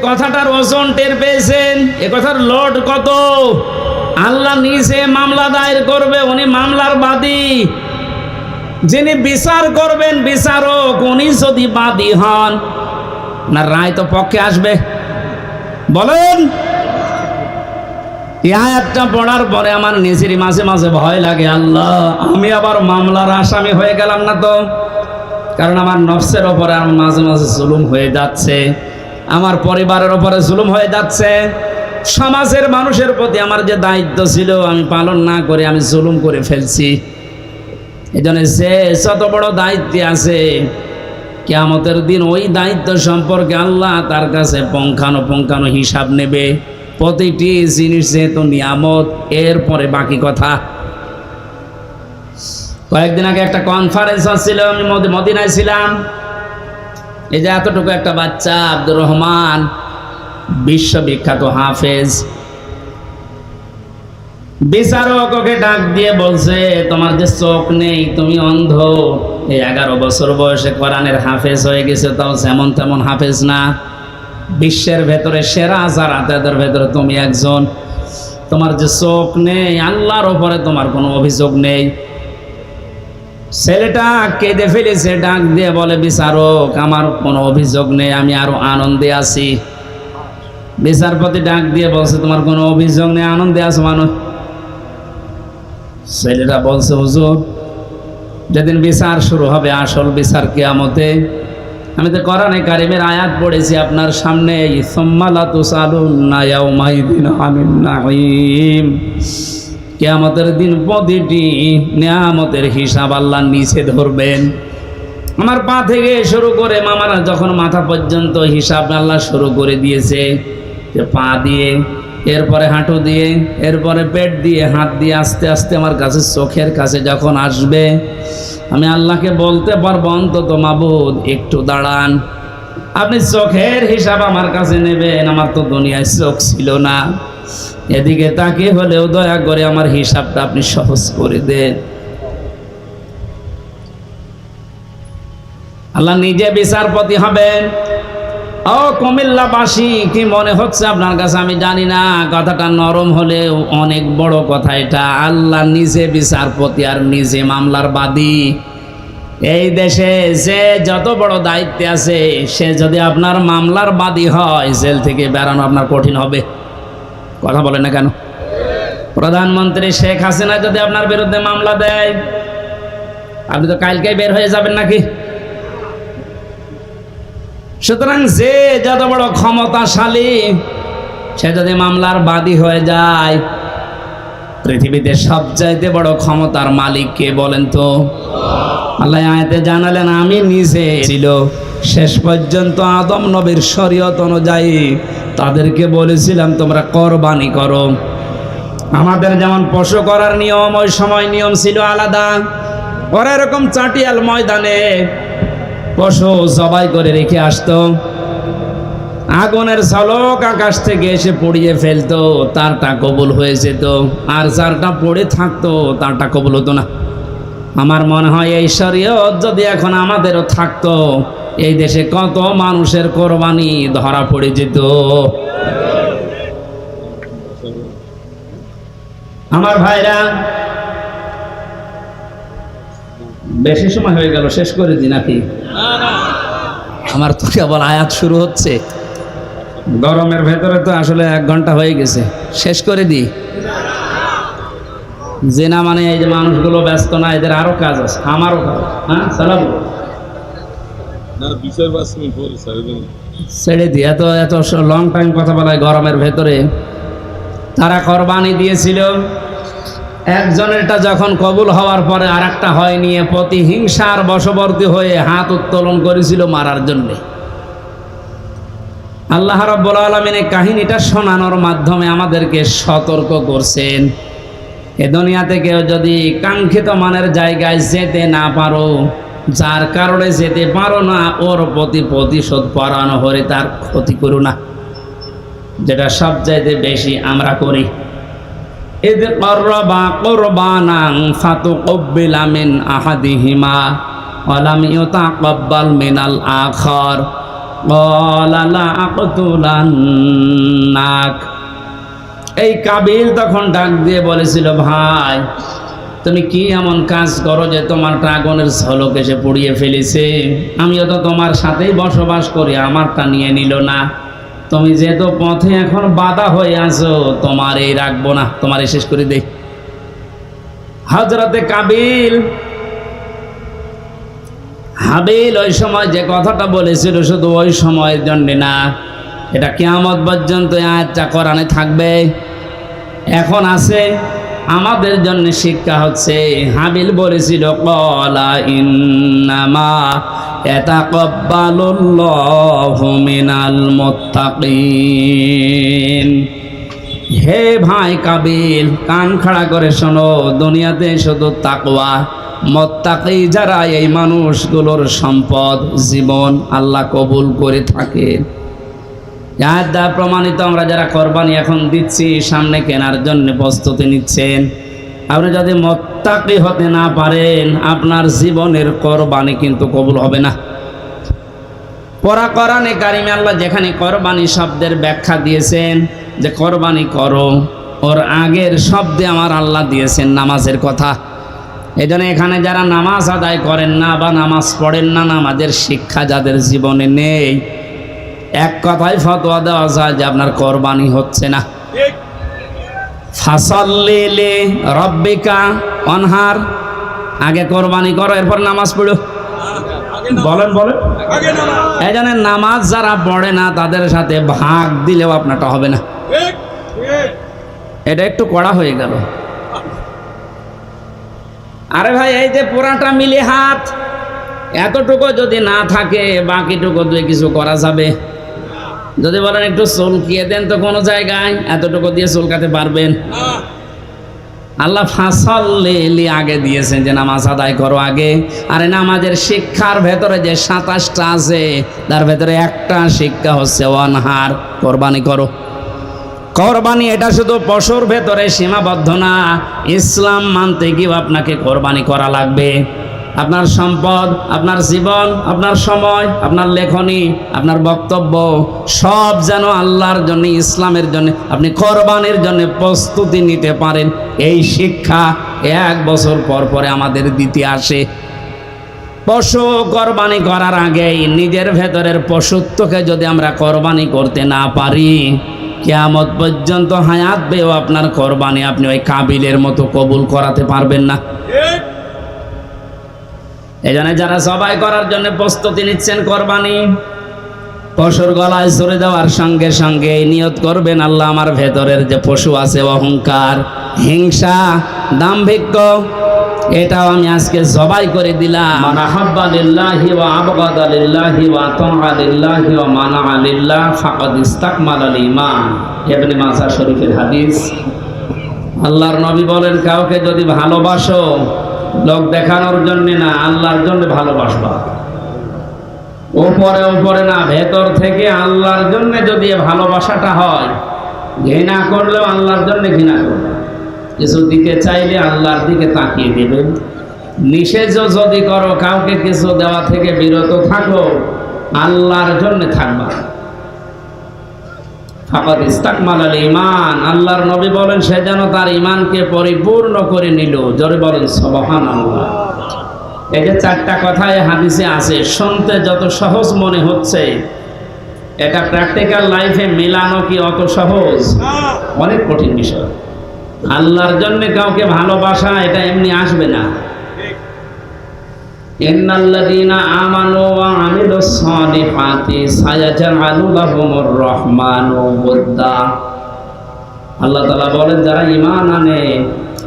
কথাটার ওজন টের পেয়েছেন? এ কথার লোড কত? আল্লাহ নিজে মামলা দায়ের করবে, উনি মামলার বাদী। যিনি বিচার করবেন বিচারক, উনি যদি বাদী হন, না রায় তো পক্ষে আসবে? বলেন। এই আয়াতটা পড়ার পরে আমার নিজেরই মাঝে মাঝে ভয় লাগে, আল্লাহ আমি আবার মামলার আসামি হয়ে গেলাম না তো? কারণ আমার নফসের ওপরে আমার মাঝে মাঝে জুলুম হয়ে যাচ্ছে, আমার পরিবারের ওপরে জুলুম হয়ে যাচ্ছে, সমাজের মানুষের প্রতি আমার যে দায়িত্ব ছিল আমি পালন না করে আমি জুলুম করে ফেলছি। এই জন্য যে যত বড় দায়িত্বে আছে, কিয়ামতের দিন ওই দায়িত্ব সম্পর্কে আল্লাহ তার কাছে পুঙ্খানুপুঙ্খানু হিসাব নেবে। প্রতিটি জিনিস যেহেতু নিয়ামত, এরপরে বাকি কথা। কয়েকদিন আগে একটা কনফারেন্স হচ্ছিল, আমি মদিনায় ছিলাম। এই যে এতটুকু একটা বাচ্চা আব্দুর রহমান, বিশ্ববিখ্যাত হাফেজ, বিচারক ওকে ডাক দিয়ে বলছে, তোমার যে চোখ নেই, তুমি অন্ধ, এই 11 বছর বয়সে কোরআনের হাফেজ হয়ে গেছে, তাও যেমন তেমন হাফেজ না, বিশ্বের ভেতরে সেরা যারা তাদের ভেতরে তুমি একজন। তোমার যে চোখ নেই, আল্লাহর ওপরে তোমার কোনো অভিযোগ নেই। ছেলেটা কেঁদে ফেলেছে, ডাক দিয়ে বলে, বিচারক আমার কোনো অভিযোগ নেই, আমি আরো আনন্দে আছি। বিচারপতি ডাক দিয়ে বলছে, তোমার কোনো অভিযোগ নেই, আনন্দে আছো মানুষ? ছেলেটা বলছে, হুজুর যেদিন বিচার শুরু হবে, আসল বিচার কিয়ামতে, আমি তো কোরআনে কারিমের আয়াত পড়েছি আপনার সামনে, সুম্মা লা তুসআলুনা ইয়াউমাইযিন আনিন নাঈম। কিয়ামতের দিন প্রতিটি নিয়ামতের হিসাব আল্লাহ নিচে ধরবেন। আমার পা থেকে শুরু করে মামারা যখন মাথা পর্যন্ত হিসাব আল্লাহ শুরু করে দিয়েছে, যে পা দিয়ে, এরপরে হাঁটু দিয়ে, এরপরে পেট দিয়ে, হাত দিয়ে, আস্তে আস্তে আমার কাছে চোখের কাছে যখন আসবে, আমি আল্লাহকে বলতে পারবো, অন্তত মাবুদ একটু দাঁড়ান, আপনি চোখের হিসাব আমার কাছে নেবেন, আমার তো দুনিয়ায় চোখ ছিল না, এদিকে তাকে হলেও দয়া করে আমার হিসাবটা আপনি সহজ করে দেন। আল্লাহ নিজে বিচারপতি হবেন। ও কুমিল্লাবাসী, কি মনে হচ্ছে আপনার কাছে আমি জানি না, কথাটা নরম হলেও অনেক বড় কথা এটা। আল্লাহ নিজে বিচারপতি আর নিজে মামলার বাদী। এই দেশে যে যত বড় দায়িত্বে আছে, সে যদি আপনার মামলার বাদী হয়, জেল থেকে বেরানো আপনার কঠিন হবে। কথা বলে না কেন? প্রধানমন্ত্রী শেখ হাসিনা যদি আপনার বিরুদ্ধে মামলা দেয়, আপনি তো কালকেই বের হয়ে যাবেন নাকি? সুতরাং যে যত বড় ক্ষমতাশালী, সে যদি মামলার বাদী হয়ে যায়, পৃথিবীতে সবচাইতে বড় ক্ষমতার মালিক কে বলেন তো? আল্লাহ আয়াতে জানালেন, আমি নিজে ছিল শেষ পর্যন্ত আদম নবীর শরীয়ত অনুযায়ী তাদেরকে বলেছিলাম তোমরা কোরবানি করো। আমাদের যেমন পশু করার নিয়ম, ওই সময় নিয়ম ছিল আলাদা। ওরা এরকম চাটিয়াল ময়দানে পশু জবাই করে রেখে আসতো, আগুনের ঝলক আকাশ থেকে এসে পড়িয়ে ফেলতো, তারটা কবুল হয়ে যেত, আর যারটা পড়ে থাকতো তারটা কবুল হতো না। আমার মনে হয় এই শরীয়ত যদি এখন আমাদেরও থাকতো, এই দেশে কত মানুষের কোরবানি ধরা পড়ে যেত। আমার ভাইরা, বেশি সময় হয়ে গেল, শেষ করে দিই নাকি? আমার তো কেবল আয়াত শুরু হচ্ছে, গরমের ভেতরে তো আসলে 1 ঘন্টা হয়ে গেছে, শেষ করে দিই। যে না মানে এই যে মানুষগুলো ব্যস্ত না, এদের আরো কাজ আছে, আমারও কাজ। হ্যাঁ, সালাম ছেড়ে দিই, এত এত লং টাইম কথা বলায় গরমের ভেতরে। তারা কোরবানি দিয়েছিল, একজনেরটা যখন কবুল হওয়ার পরে আর একটা হয়নি, প্রতিহিংসার বশবর্তী হয়ে হাত উত্তোলন করেছিল মারার জন্যে। আল্লাহ রাব্বুল আলামিন এই কাহিনীটা শোনানোর মাধ্যমে আমাদেরকে সতর্ক করছেন, এ দুনিয়াতে কেউ যদি কাঙ্ক্ষিত মানের জায়গায় যেতে না পারো, যার কারণে যেতে পারো না, ওর প্রতি প্রতিশোধ পরানো হলে তার ক্ষতি করো না, যেটা সবচাইতে বেশি আমরা করি। إذ قربا قربانا فتقبل من أحدهما ولم يتقبل من الآخر ক্বালা লা আকতুলান্নাক। এই কাবিল তখন ডাক দিয়ে বলেছিল, ভাই তুমি কি এমন কাজ করো যে তোমারটা আগুনের ঝলক এসে পুড়িয়ে ফেলেছে? আমিও তো তোমার সাথেই বসবাস করি, আমারটা নিয়ে নিল না। তুমি যেহেতু পথে এখন বাধা হয়ে আছো, তোমার এই রাখবো না, তোমার শেষ করে দেই। হযরতে কাবিল হাবিল ওই সময় যে কথাটা বলেছিল শুধু ওই সময়ের জন্য না, এটা কিয়ামত পর্যন্ত আয়াতটা কোরআনে থাকবে, এখন আছে। আমাদের জন্য শিক্ষা হচ্ছে, হাবিল বলেছিল ক্বালা ইন্নামা ইয়াতাকাব্বালুল্লাহু মিনাল মুত্তাকিন। হে ভাই কাবিল, কান খাড়া করে শোনো, দুনিয়াতে শুধু তাকওয়া মুত্তাকি যারা, এই মানুষগুলোর সম্পদ জীবন আল্লাহ কবুল করে থাকেন। যা প্রমাণিত আমরা যারা কোরবানি এখন দিচ্ছি, সামনে কেনার জন্য প্রস্তুতি নিচ্ছেন, আপনি যদি মুত্তাকি হতে না পারেন, আপনার জীবনের কোরবানি কিন্তু কবুল হবে না। পরা কোরআনে কারিমে আল্লাহ যেখানে কোরবানি শব্দের ব্যাখ্যা দিয়েছেন যে কোরবানি করো, ওর আগের শব্দে আমার আল্লাহ দিয়েছেন নামাজের কথা। এই জন্য এখানে যারা নামাজ আদায় করেন না বা নামাজ পড়েন না, নামাজের শিক্ষা যাদের জীবনে নেই, এক কথায় ফতোয়া দেওয়া যায় যে আপনার কোরবানি হচ্ছে না। ফাসাল্লি লি রাব্বিকা ওয়ানহার, আগে কোরবানি করো এরপর নামাজ পড়ো। বলেন বলেন, এই জন্য নামাজ যারা পড়ে না তাদের সাথে ভাগ দিলেও আপনারটা হবে না। এটা একটু কড়া হয়ে গেল। আরে ভাই, এই যে পুরাটা মিলে হাত, এতটুকু যদি না থাকে বাকিটুকু দিয়ে কিছু করা যাবে। যদি বলেন একটু চুলকিয়ে দেন তো কোনো জায়গায়, এতটুকু দিয়ে চুলকাতে পারবেন? আল্লাহ ফাসাল্লি আগে দিয়েছেন যে নামাজ আদায় করো আগে। আরে নামাজের শিক্ষার ভেতরে যে 27টা আছে, তার ভেতরে একটা শিক্ষা হচ্ছে ওয়ানহার, কোরবানি করো। কোরবানি এটা শুধু পশুর ভেতরে সীমাবদ্ধ না, ইসলাম মানতে গিয়েও আপনাকে কোরবানি করা লাগবে। আপনার সম্পদ, আপনার জীবন, আপনার সময়, আপনার লেখনী, আপনার বক্তব্য সব যেন আল্লাহর জন্য, ইসলামের জন্য আপনি কোরবানির জন্য প্রস্তুতি নিতে পারেন। এই শিক্ষা 1 বছর পর পরে আমাদের দিতে আসে। পশু কোরবানি করার আগেই নিজের ভেতরের পশুত্বকে যদি আমরা কোরবানি করতে না পারি, কিয়ামত পর্যন্ত হায়াত পেয়েও আপনার কোরবানি আপনি ওই কাবিলের মতো কবুল করাতে পারবেন না। এই জন্য যারা জবাই করার জন্য প্রস্তুতি নিচ্ছেন, কোরবানি পশুর গলায় ছুরি দেওয়ার সঙ্গে সঙ্গে নিয়ত করবেন, আল্লাহ আমার ভেতরের যে পশু আছে অহংকার, হিংসা, দাম্ভিক্য, এটাও আমি আজকে জবাই করে দিলাম। মান আহাব্বা লিল্লাহি ওয়া আবগাদা লিল্লাহি ওয়া আতাআ লিল্লাহি ওয়া মানা লিল্লাহ ফাকাদ ইসতাকমালাল ঈমান। ইবনে মাজাহ শরীফের হাদিস। আল্লাহর নবী বলেন, কাউকে যদি ভালোবাসো লোক দেখানোর জন্য না, আল্লাহর জন্য ভালোবাসবা। উপরে উপরে না, ভেতর থেকে আল্লাহর জন্য যদি ভালোবাসাটা হয়, ঘৃণা করলেও আল্লাহর জন্য ঘৃণা করবে। কিছু দিকে চাইলে আল্লাহর দিকে তাকিয়ে দেবে। নিষেধ যদি করো, কাউকে কিছু দেওয়া থেকে বিরত থাকো, আল্লাহর জন্য থাকবা। ফাকাদ ইসতাকমালাল ঈমান। আল্লাহর নবী বলেন, সে যেন তার ঈমানকে পরিপূর্ণ করে নিল। জোরে বলেন সুবহানাল্লাহ। এই যে 4টা কথা এই হাদিসে আছে, শুনতে যত সহজ মনে হচ্ছে, এটা প্র্যাকটিক্যাল লাইফে মেলানো কি অত সহজ? অনেক কঠিন বিষয়। আল্লাহর জন্য কাউকে ভালোবাসা এটা এমনি আসবে না। ইন্নাল্লাযীনা আমানু ওয়া আমিলুস সালিহাতি সায়াজআলু লাহুমুর রাহমানু ওয়াদ্দা। আল্লাহ তাআলা বলেন, যারা ঈমান আনে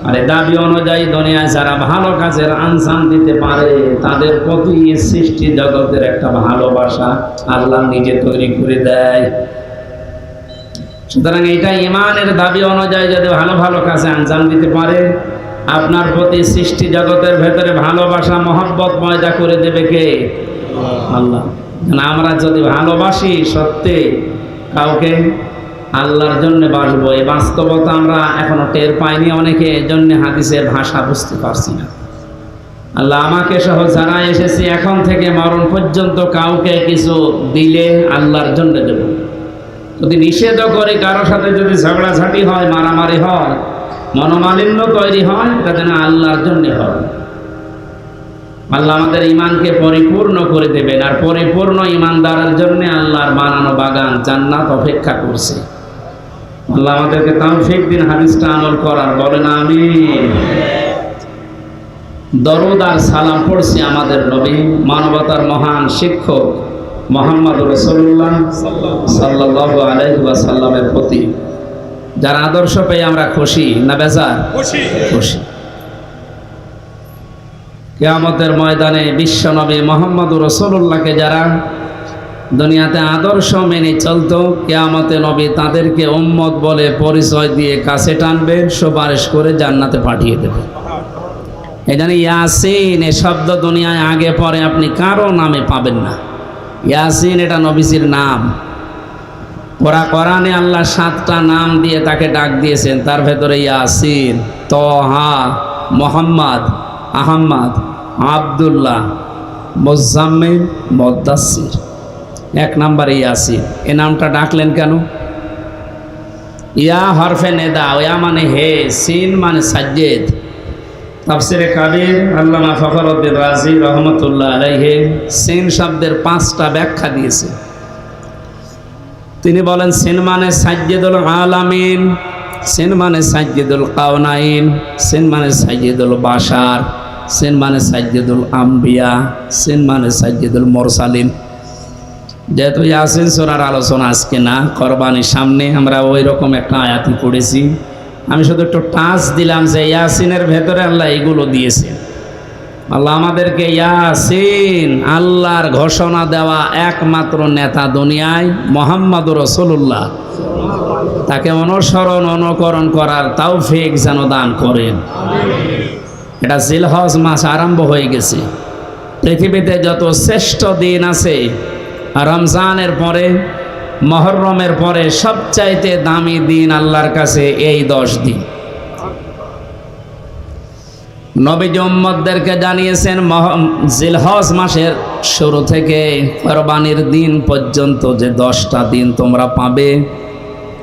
আর দাবি অনুযায়ী দুনিয়ায় যারা ভালো কাজের আঞ্জাম দিতে পারে, তাদের প্রতি সৃষ্টি জগতের একটা ভালোবাসা আল্লাহ নিজে তৈরি করে দেয়। সুতরাং এটা ঈমানের দাবি অনুযায়ী যদি ভালো ভালো কাজে আঞ্জাম দিতে পারে, আপনার প্রতি সৃষ্টি জগতের ভেতরে ভালোবাসা, মহব্বত পয়দা করে দেবে কে? আল্লাহ। আমরা যদি ভালোবাসি সত্যি কাউকে, আল্লাহর জন্য বাসবো, এই বাস্তবতা আমরা এখনো টের পাইনি অনেকে, এজন্য হাদিসের ভাষা বুঝতে পারছি না। আল্লাহ আমাকে সহ যারা এসেছি এখন থেকে মরণ পর্যন্ত কাউকে কিছু দিলে আল্লাহর জন্য দেব। যদি নিষেধও করে কারোর সাথে যদি ঝগড়াঝাটি হয়, মারামারি হয়, মনোমালিন্য তৈরি হয়, এটা যেন আল্লাহর জন্য হয়। আল্লাহ আমাদের ইমানকে পরিপূর্ণ করে দেবেন, আর পরিপূর্ণ ইমানদারের জন্য আল্লাহর বানানো বাগান জান্নাত অপেক্ষা করছে। আল্লাহ আমাদেরকে তৌফিক দিন হাদিসটা আমল করার, বলেন আমিন। দরুদ আর সালাম পড়ছি আমাদের নবী, মানবতার মহান শিক্ষক মুহাম্মদ রাসূলুল্লাহ সাল্লাল্লাহু আলাইহি ওয়াসাল্লামের প্রতি, যার আদর্শ পেয়ে আমরা খুশি না বেজার? খুশি। কিয়ামতের ময়দানে বিশ্ব নবী মুহাম্মদ রাসূলুল্লাহকে যারা দুনিয়াতে আদর্শ মেনে চলতো, কিয়ামতে নবী তাদেরকে উম্মত বলে পরিচয় দিয়ে কাছে টানবে, সুপারিশ করে জান্নাতে পাঠিয়ে দেবে। এই জন্য ইয়াসিন এ শব্দ দুনিয়ায় আগে পরে আপনি কারো নামে পাবেন না। ইয়াসিন এটা নবীজির নাম। কোরআনে আল্লাহ 7টা নাম দিয়ে তাকে ডাক দিয়েছেন, তার ভেতরে ইয়াসিন, তহা, মোহাম্মদ, আহম্মদ, আব্দুল্লাহ, মুজাম্মিল, মুদ্দাসসির। 1 নম্বরে ইয়াসিন। এ নামটা ডাকলেন কেন? ইয়া হরফে নেদা, ইয়া মানে হে, সিন মানে সাজ্জেদ। তাফসিরে কাবির আল্লামা ফখরুদ্দীন রাজি রহমতুল্লাহ আলাইহি সিন শব্দের 5টা ব্যাখ্যা দিয়েছে। তিনি বলেন সিন মানে সাজ্জেদুল আলামিন, সিন মানে সাজ্জেদুল কাওনাইন, সিন মানে সাজ্জেদুল বাশার, সিন মানে সাজ্জেদুল আম্বিয়া, সিন মানে সাজ্জেদুল মুরসালিন। যেহেতু ইয়াসিন সূরার আলোচনা আজকে না, কোরবানির সামনে আমরা ওই রকম একটা আয়াতই পড়েছি। আমি শুধু একটু টাচ দিলাম যে ইয়াসিনের ভেতরে আল্লাহ এগুলো দিয়েছে। আল্লাহ আমাদেরকে ইয়াসিন, আল্লাহর ঘোষণা দেওয়া একমাত্র নেতা দুনিয়ায় মুহাম্মদুর রাসূলুল্লাহ, তাকে অনুসরণ অনুকরণ করার তৌফিক যেন দান করেন। এটা জিলহজ মাস আরম্ভ হয়ে গেছে। পৃথিবীতে যত শ্রেষ্ঠ দিন আছে, রমজানের পরে, মুহররমের পরে সবচাইতে দামি দিন আল্লাহর কাছে এই 10 দিন। নবী উম্মতদেরকে জানিয়েছেন জিলহজ মাসের শুরু থেকে কোরবানির দিন পর্যন্ত যে 10টা দিন তোমরা পাবে,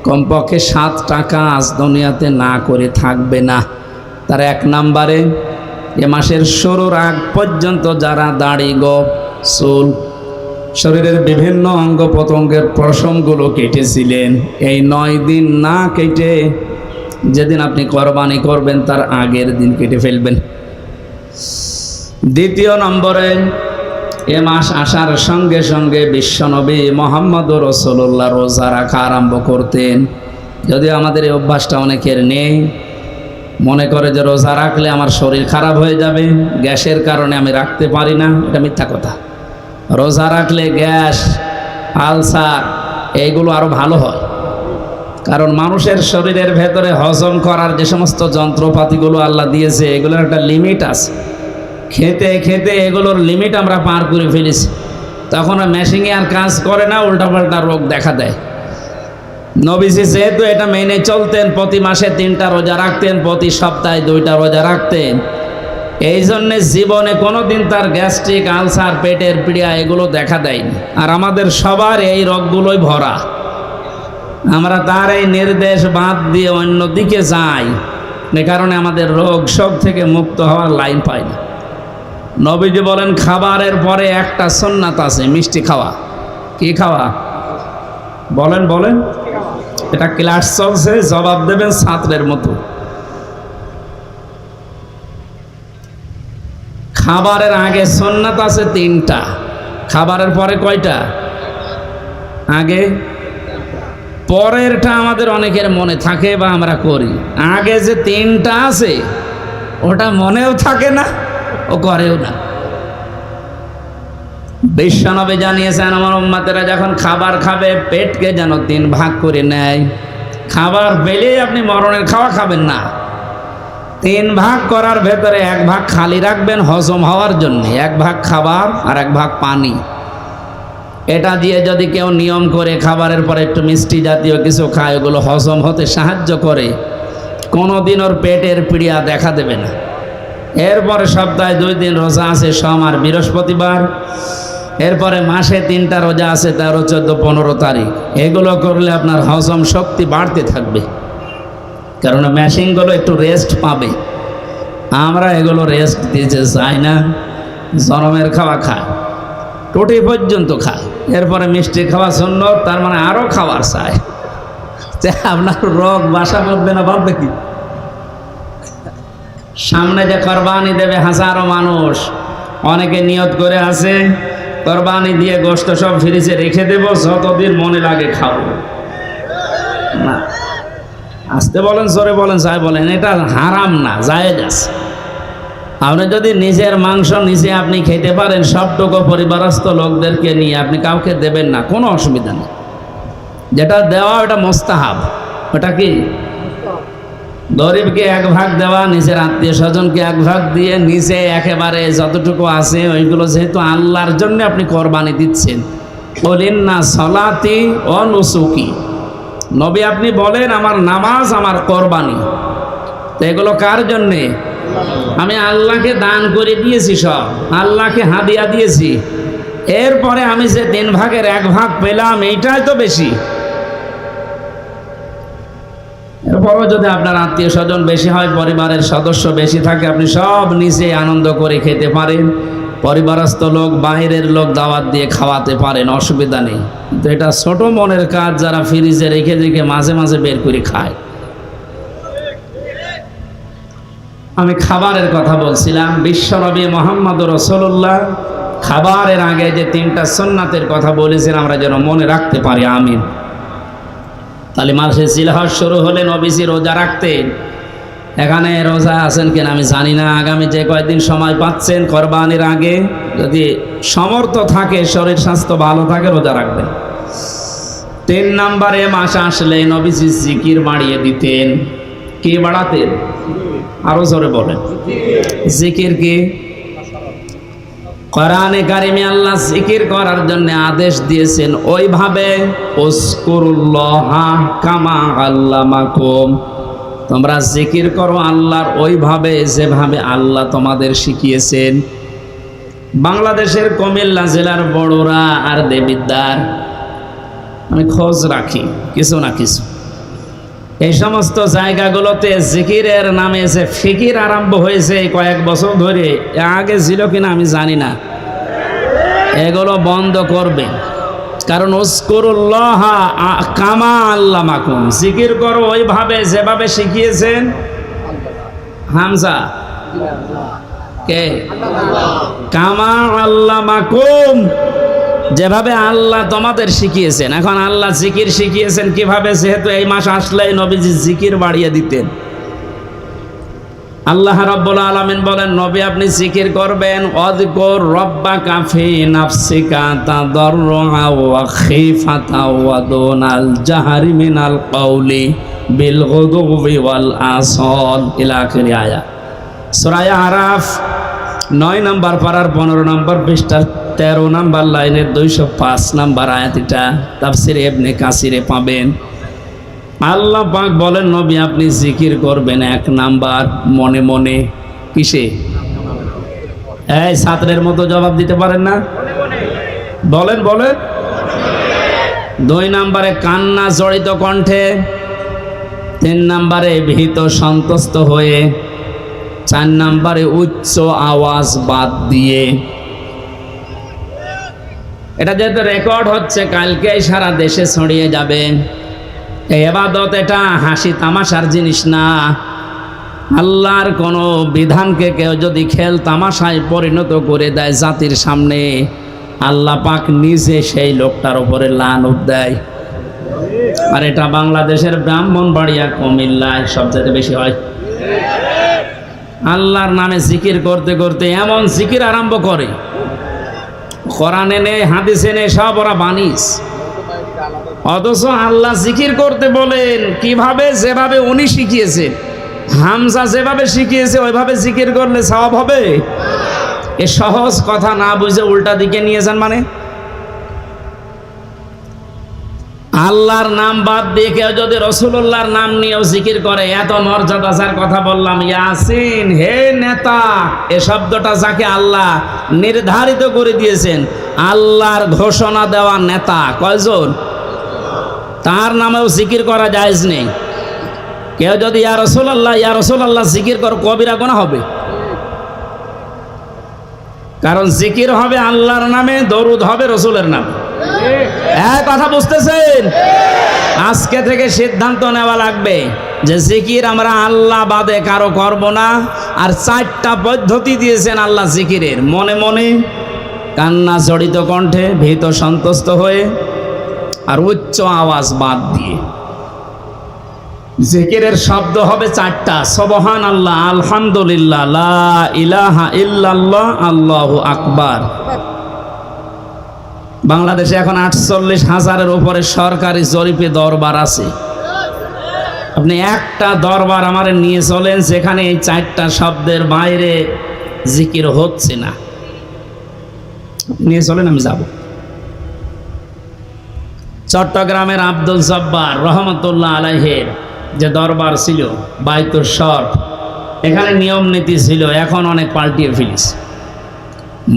কমপক্ষে 7টা কাজ দুনিয়াতে না করে থাকবে না। তার 1 নম্বরে, এ মাসের শুরুর আগ পর্যন্ত যারা দাড়ি, গোঁফ, চুল, শরীরের বিভিন্ন অঙ্গ প্রত্যঙ্গের পশমগুলো কেটেছিলেন, এই 9 দিন না কেটে যেদিন আপনি কোরবানি করবেন তার আগের দিন কেটে ফেলবেন। দ্বিতীয় নম্বরে, এ মাস আসার সঙ্গে সঙ্গে বিশ্বনবী মুহাম্মদুর রাসূলুল্লাহ রোজা রাখা আরম্ভ করতেন। যদিও আমাদের এই অভ্যাসটা অনেকের নেই, মনে করে যে রোজা রাখলে আমার শরীর খারাপ হয়ে যাবে, গ্যাসের কারণে আমি রাখতে পারি না। এটা মিথ্যা কথা। রোজা রাখলে গ্যাস, আলসার এইগুলো আরো ভালো হয়, কারণ মানুষের শরীরের ভেতরে হজম করার যে সমস্ত যন্ত্রপাতিগুলো আল্লাহ দিয়েছে, এগুলোর একটা লিমিট আছে। খেতে খেতে এগুলোর লিমিট আমরা পার করে ফেলেছি, তখন মেশিনে আর কাজ করে না, উল্টাপাল্টা রোগ দেখা দেয়। নবীজি যেহেতু এটা মেনে চলতেন, প্রতি মাসে 3টা রোজা রাখতেন, প্রতি সপ্তাহে 2টা রোজা রাখতেন, এই জন্যে জীবনে কোনোদিন তার গ্যাস্ট্রিক, আলসার, পেটের পীড়া এগুলো দেখা দেয়নি। আর আমাদের সবার এই রোগগুলোই ভরা। আমরা তার এই নির্দেশ বাদ দিয়ে অন্য দিকে যাই, এ কারণে আমাদের রোগ শোক থেকে মুক্ত হওয়ার লাইন পাই না। নবীজি বলেন খাবারের পরে একটা সুন্নাত আছে, মিষ্টি খাওয়া। কি খাওয়া? বলেন বলেন। এটা ক্লাস চলছে, জবাব দেবেন ছাত্রের মতো। খাবারের আগে সুন্নাত আছে 3টা, খাবারের পরে কয়টা? আগে। পরেরটা আমাদের অনেকের মনে থাকে বা আমরা করি। আগে যে 3টা আছে ওটা মনেও থাকে না, ও করেও না। বিশ্বনবী জানিয়েছেন আমার উম্মতেরা যখন খাবার খাবে, পেটকে যেন 3 ভাগ করে নেয়। খাবার পেলেই আপনি মরণের খাওয়া খাবেন না। 3 ভাগ করার ভেতরে 1 ভাগ খালি রাখবেন হজম হওয়ার জন্য, 1 ভাগ খাবার আর 1 ভাগ পানি। এটা দিয়ে যদি কেউ নিয়ম করে খাবারের পরে একটু মিষ্টি জাতীয় কিছু খায়, ওগুলো হজম হতে সাহায্য করে, কোনোদিন ওর পেটের পীড়া দেখা দেবে না। এরপরে সপ্তাহে 2 দিন রোজা আছে, সোম আর বৃহস্পতিবার। এরপরে মাসে 3টা রোজা আছে, 13, 14, 15 তারিখ। এগুলো করলে আপনার হজম শক্তি বাড়তে থাকবে, কারণ মেশিনগুলো একটু রেস্ট পাবে। আমরা এগুলো রেস্ট দিতে চাই না। জনমের খাওয়া খায়, টুটি পর্যন্ত খায়, এরপরে মিষ্টি খাওয়া সুন্নত, তার মানে আরও খাওয়ার চায়। যে আপনার রোগ বাসা বাঁধবে না, বাঁধবে কি? সামনে যে কোরবানি দেবে হাজারো মানুষ, অনেকে নিয়ত করে আছে কোরবানি দিয়ে গোশত সব ফ্রিজে রেখে দেব, যতদিন মনে লাগে খাবো না। আসতে বলেন, জোরে বলেন, যাই বলেন, এটা হারাম না, জায়েজ আছে। আপনি যদি নিজের মাংস নিজে আপনি খেতে পারেন, সবটুকু পরিবারস্থ লোকদেরকে নিয়ে আপনি কাউকে দেবেন না, কোনো অসুবিধা নেই। যেটা দেওয়া ওটা মোস্তাহাব। ওটা কি? গরিবকে 1 ভাগ দেওয়া, নিজের আত্মীয় স্বজনকে 1 ভাগ দিয়ে নিজে একেবারে যতটুকু আছে ওইগুলো, যেহেতু আল্লাহর জন্য আপনি কোরবানি দিচ্ছেন। বলেন না সলাতি ও নুসুকি, নবী আপনি বলেন আমার নামাজ আমার কোরবানি। তো এগুলো কার জন্যে? আমি আল্লাহকে দান করে দিয়েছি, সব আল্লাহকে হাদিয়া দিয়েছি। এরপরে আমি যে 3 ভাগের 1 ভাগ পেলাম, এইটাই তো বেশি। এরপরও যদি আপনার আত্মীয় স্বজন বেশি হয়, পরিবারের সদস্য বেশি থাকে, আপনি সব নিজে আনন্দ করে খেতে পারেন। পরিবারস্থ লোক, বাইরের লোক দাওয়াত দিয়ে খাওয়াতে পারেন, অসুবিধা নেই। কিন্তু এটা ছোট মনের কাজ, যারা ফ্রিজে রেখে রেখে মাঝে মাঝে বের করে খায়। আমি খাবারের কথা বলছিলাম। বিশ্বনবী মুহাম্মদ রাসূলুল্লাহ খাবারের আগে যে 3টা সুন্নাতের কথা বলেছেন, আমরা যেন মনে রাখতে পারি। আমিন। তাহলে মাসে জিলহজ শুরু হলে নবীজি রোজা রাখতেন। এখানে রোজা আছেন কিনা আমি জানি না। আগামী যে কয়েকদিন সময় পাচ্ছেন কোরবানির আগে, যদি সমর্থ থাকে, শরীর স্বাস্থ্য ভালো থাকে, রোজা রাখবেন। 3 নম্বরে মাস আসলে নবীজি জিকির বাড়িয়ে দিতেন। কি বাড়াতেন? আরো জোরে বলেন। জিকির কি? কোরআনে কারিমে আল্লাহ জিকির করার জন্য আদেশ দিয়েছেন, ওইভাবে উযকুরুল্লাহা কামা আল্লামাকুম, তোমরা জিকির করো আল্লাহর ওইভাবে যেভাবে আল্লাহ তোমাদের শিখিয়েছেন। বাংলাদেশের কুমিল্লা জেলার বড়রা আর দেবিদ্বার আমি খোঁজ রাখি কিছু না কিছু। এই সমস্ত জায়গাগুলোতে জিকিরের নামে যে ফিকির আরম্ভ হয়েছে কয়েক বছর ধরে, আগে ছিল কিনা আমি জানি না। এগুলো বন্ধ করবে, কারণ উযকুরুল্লাহ কামা আল্লামাকুম, জিকির করো ওইভাবে যেভাবে শিখিয়েছেন। হামজা কে? কামা আল্লামাকুম, যেভাবে আল্লাহ তোমাদের শিখিয়েছেন। এখন আল্লাহ জিকির শিখিয়েছেন কিভাবে? যেহেতু এই মাস আসলেই নবীজি জিকির বাড়িয়ে দিতেন। আল্লাহ রাব্বুল আলামিন বলেন, নবী আপনি জিকির করবেন, ওয়াযকুর রাব্বাকা ফি নাফসিকা তাদাররুআ ওয়া খিফাতা ওয়া দুনাল জাহরি মিনাল কাওলি বিল গুদুবি ওয়াল আসাল ইলা আখির আয়াত। সূরা আরাফ 9 নম্বর পারার 15 নম্বর পৃষ্ঠার 13 নম্বর লাইনের 205 নম্বর আয়াত। এটা তাফসীর ইবনে কাসিরে পাবেন। আল্লাহ পাক বলেন, নবী আপনি জিকির করবেন 1 নাম্বার মনে মনে। কিসে? এই ছাত্রের মতো জবাব দিতে পারেন না? বলেন বলেন। 2 নম্বরে কান্না জড়িত কণ্ঠে। 3 নম্বরে ভীত সন্তুষ্ট হয়ে। 4 নম্বরে উচ্চ আওয়াজ বাদ দিয়ে। এটা যেহেতু রেকর্ড হচ্ছে, কালকেই সারা দেশে ছড়িয়ে যাবে। এই ইবাদত এটা হাসি তামাশার জিনিস না। আল্লাহর কোনো বিধানকে কেউ যদি খেল তামাশায় পরিণত করে দেয় জাতির সামনে, আল্লাহ পাক নিজে সেই লোকটার উপরে লানত দেয়। আর এটা বাংলাদেশের ব্রাহ্মণবাড়িয়া, কুমিল্লায় সবচেয়ে বেশি হয়। আল্লাহর নামে জিকির করতে করতে এমন জিকির আরম্ভ করে, কোরআনে নেই, হাদিসে নেই, সব ওরা বানিস। অথচ আল্লাহ জিকির করতে বলেন কিভাবে? যেভাবে উনি শিখিয়েছেন। হামজা যেভাবে শিখিয়েছে ওইভাবে জিকির করলে সওয়াব হবে? এ সহজ কথা না বুঝে উল্টা দিকে নিয়ে যান। মানে আল্লাহর নাম বাদ দিয়ে কেউ যদি রাসূলুল্লাহর নাম নিয়েও জিকির করে, এত মর্যাদা যার কথা বললাম, ইয়াসিন, হে নেতা, এ শব্দটা যাকে আল্লাহ নির্ধারিত করে দিয়েছেন, আল্লাহর ঘোষণা দেওয়া নেতা কয়জন, তার নামেও জিকির করা জায়েজ নেই। কেউ যদি ইয়া রাসূলুল্লাহ জিকির কর, কবিরা গুনাহ হবে। কারণ জিকির হবে আল্লাহর নামে, দরুদ হবে রাসূলের নামে। কথা বুঝতেছেন? আজকে থেকে সিদ্ধান্ত নেওয়া লাগবে যে জিকির আমরা আল্লাহ বাদে কারো করব না। আর 4টা পদ্ধতি দিয়েছেন আল্লাহ জিকিরের, মনে মনে, কান্না জড়িত কণ্ঠে, ভীত সন্তুষ্ট হয়ে, আর উচ্চ আওয়াজ বাদ দিয়ে। জিকিরের শব্দ হবে 4টা, সুবহানাল্লাহ, আলহামদুলিল্লাহ, লা ইলাহা ইল্লাল্লাহ, আল্লাহু আকবার। বাংলাদেশে এখন 48,000-এর উপরে সরকারি জরিপে দরবার আছে। আপনি একটা দরবার আমারে নিয়ে চলেন যেখানে এই 4টা শব্দের বাইরে জিকির হচ্ছে না, নিয়ে চলেন, আমি যাব। চট্টগ্রামের আব্দুল জব্বার রহমতুল্লাহ আলাইহির যে দরবার ছিল বাইতুর শরফ, এখানে নিয়ম নীতি ছিল, এখন অনেক পাল্টিয়ে ফেলেছে।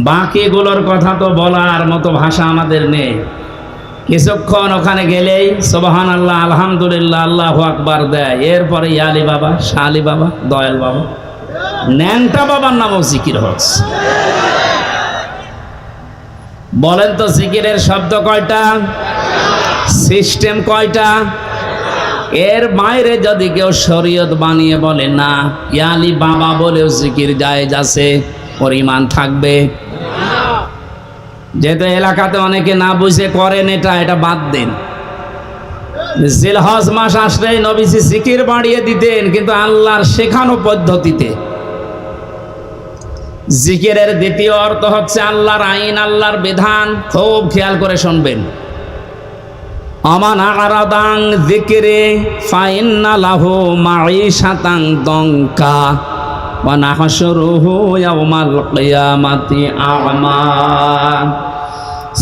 বাকিগুলোর কথা তো বলার মতো ভাষা আমাদের নেই। কিছুক্ষণ ওখানে গেলেই সুবহানাল্লাহ, আলহামদুলিল্লাহ, আল্লাহু আকবার দেয়, এরপরে ইয়ালি বাবা, শালি বাবা, দয়াল বাবা, ন্যাংটা বাবার নামও জিকির হচ্ছে। বলেন তো জিকিরের শব্দ কয়টা, সিস্টেম কয়টা? এর বাইরে যদি কেউ শরীয়ত বানিয়ে বলে না ইয়ালি বাবা বলেও জিকির জায়েজ আছে, ওর ঈমান থাকবে। যেহেতু এলাকাতে অনেকে না বুঝে করেন, এটা বাদ দেন। জিলহজ মাস আসলেই নবীজি জিকির বাড়িয়ে দিতেন, কিন্তু আল্লাহর শেখানো পদ্ধতিতে। জিকিরের দ্বিতীয় অর্থ হচ্ছে আল্লাহর আইন, আল্লাহর বিধান। খুব খেয়াল করে শুনবেন। আমান আরাদান যিকরি ফাইন্না লাহু মাঈশাতান দঙ্কা ওয়া নাহশুরুহু ইয়াওমাল কিয়ামাতি আ'মা।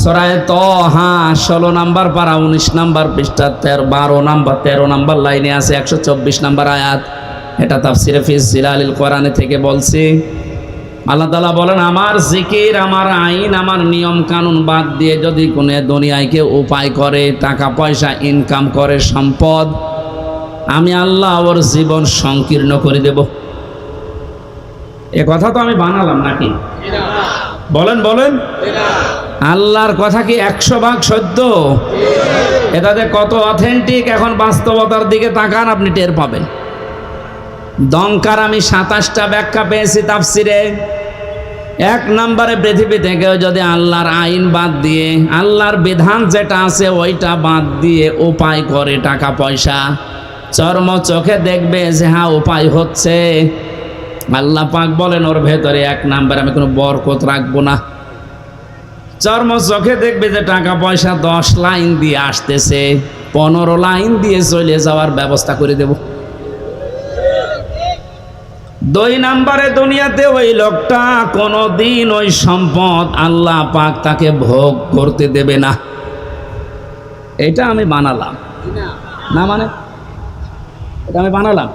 সূরা তাহা 16 নম্বর পারা 19 নম্বর পৃষ্ঠা 13 নম্বর লাইনে আছে 124 নম্বর আয়াত। এটা তাফসিরে ফি জিলালিল কোরআনে থেকে বলছি। আল্লাহ তাআলা বলেন, আমার জিকির, আমার আইন, আমার নিয়ম কানুন বাদ দিয়ে যদি কোনো দুনিয়ায় কেউ উপায় করে, টাকা পয়সা ইনকাম করে, সম্পদ, আমি আল্লাহ ওর জীবন সংকীর্ণ করে দেব। এ কথা তো আমি বানালাম নাকি? বলেন আল্লাহর কথা কি 100 ভাগ সত্য? এটাতে কত অথেন্টিক, এখন বাস্তবতার দিকে তাকান, আপনি টের পাবেন। দঙ্কার আমি 27টা ব্যাখ্যা পেয়েছি তাফসিরে। 1 নম্বরে, পৃথিবী থেকেও যদি আল্লাহর আইন বাদ দিয়ে, আল্লাহর বিধান যেটা আছে ওইটা বাদ দিয়ে উপায় করে টাকা পয়সা, চর্ম চোখে দেখবে যে হ্যাঁ উপায় হচ্ছে, আল্লাহ পাক বলেন ওর ভেতরে 1 নম্বরে আমি কোনো বরকত রাখবো না। চর্ম চোখে দেখবে যে টাকা পয়সা 10 লাইন দিয়ে আসতেছে, 15 লাইন দিয়ে চলে যাওয়ার ব্যবস্থা করে দেব। 2 নম্বরে, দুনিয়াতে ওই লোকটা কোনোদিন ওই সম্পদ আল্লাহ পাক তাকে ভোগ করতে দেবে না। এটা আমি বানালাম না, মানে এটা আমি বানালাম।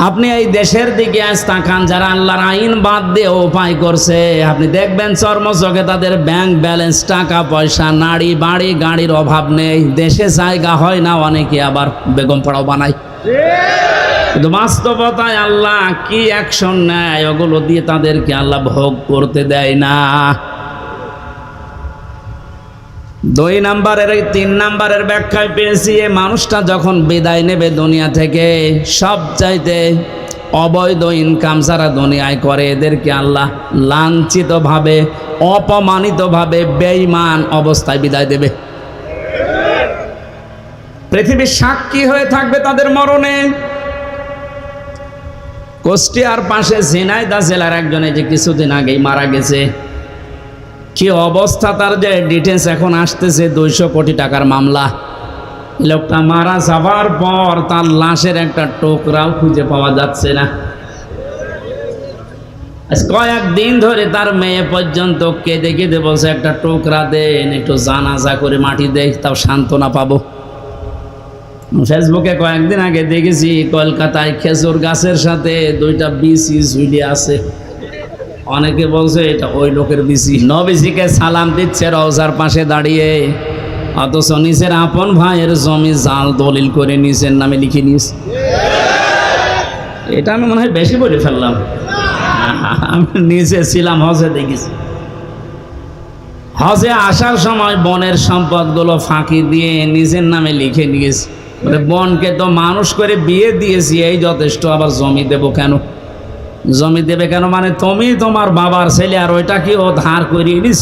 আপনি এই দেশের দিকে আজ তাকান, যারা আল্লাহর আইন বাদ দিয়ে উপায় করছে, আপনি দেখবেন চর্মচোখে তাদের ব্যাংক ব্যালেন্স, টাকা পয়সা, নাড়ি বাড়ি গাড়ির অভাব নেই, দেশে জায়গা হয় না, অনেকে আবার বেগম পাড়াও বানায়। কিন্তু বাস্তবতায় আল্লাহ কি অ্যাকশন নেয়, ওগুলো দিয়ে তাদেরকে আল্লাহ ভোগ করতে দেয় না। 2 নম্বরের, 3 নম্বরের ব্যাখ্যায় পেয়েছি, এই মানুষটা যখন বিদায় নেবে দুনিয়া থেকে, সব চাইতে অবৈধ ইনকাম যারা দুনিয়ায় করে, এদেরকে আল্লাহ লাঞ্ছিতভাবে, অপমানিতভাবে, বেঈমান অবস্থায় বিদায় দেবে। পৃথিবীর সাক্ষী হয়ে থাকবে তাদের মরণে। কুষ্টিয়ার পাশে ঝিনাইদহ জেলার একজনে যে কিছুদিন আগেই মারা গেছে, কি অবস্থা তার, যে ডিটেলস এখন আসতেছে, 200 কোটি টাকার মামলা। লোকটা মারা যাবার পর তার লাশের একটা টুকরাও খুঁজে পাওয়া যাচ্ছে না। আজ কয়েকদিন ধরে তার মেয়ে পর্যন্ত কেঁদে কেঁদে বলছে একটা টোকরা দেন, একটু জানাজা করে মাটি দেখ, তাও সান্ত্বনা পাবো। ফেসবুকে কয়েকদিন আগে দেখেছি কলকাতায় খেজুর গাছের সাথে দুইটা বিসি ঝুলিয়ে আছে। অনেকে বলছে এটা ওই লোকের বিসি। নবীজিকে সালাম দিচ্ছে রওজার পাশে দাঁড়িয়ে, অথচ নিজের আপন ভাইয়ের জমি জাল দলিল করে নিজের নামে লিখে নিস। এটা আমি মনে হয় বেশি বলে ফেললাম। আমি নিজে ছিলাম হজে, দেখেছি। হজে আসার সময় বনের সম্পদগুলো ফাঁকি দিয়ে নিজের নামে লিখে নিয়েছি। মানে বনকে তো মানুষ করে বিয়ে দিয়েছি, এই যথেষ্ট, আবার জমি দেব কেন? জমি দেবে কেন মানে তুমি তোমার বাবার ছেলে, আর ওইটা কি ও ধার করিয়ে নিস?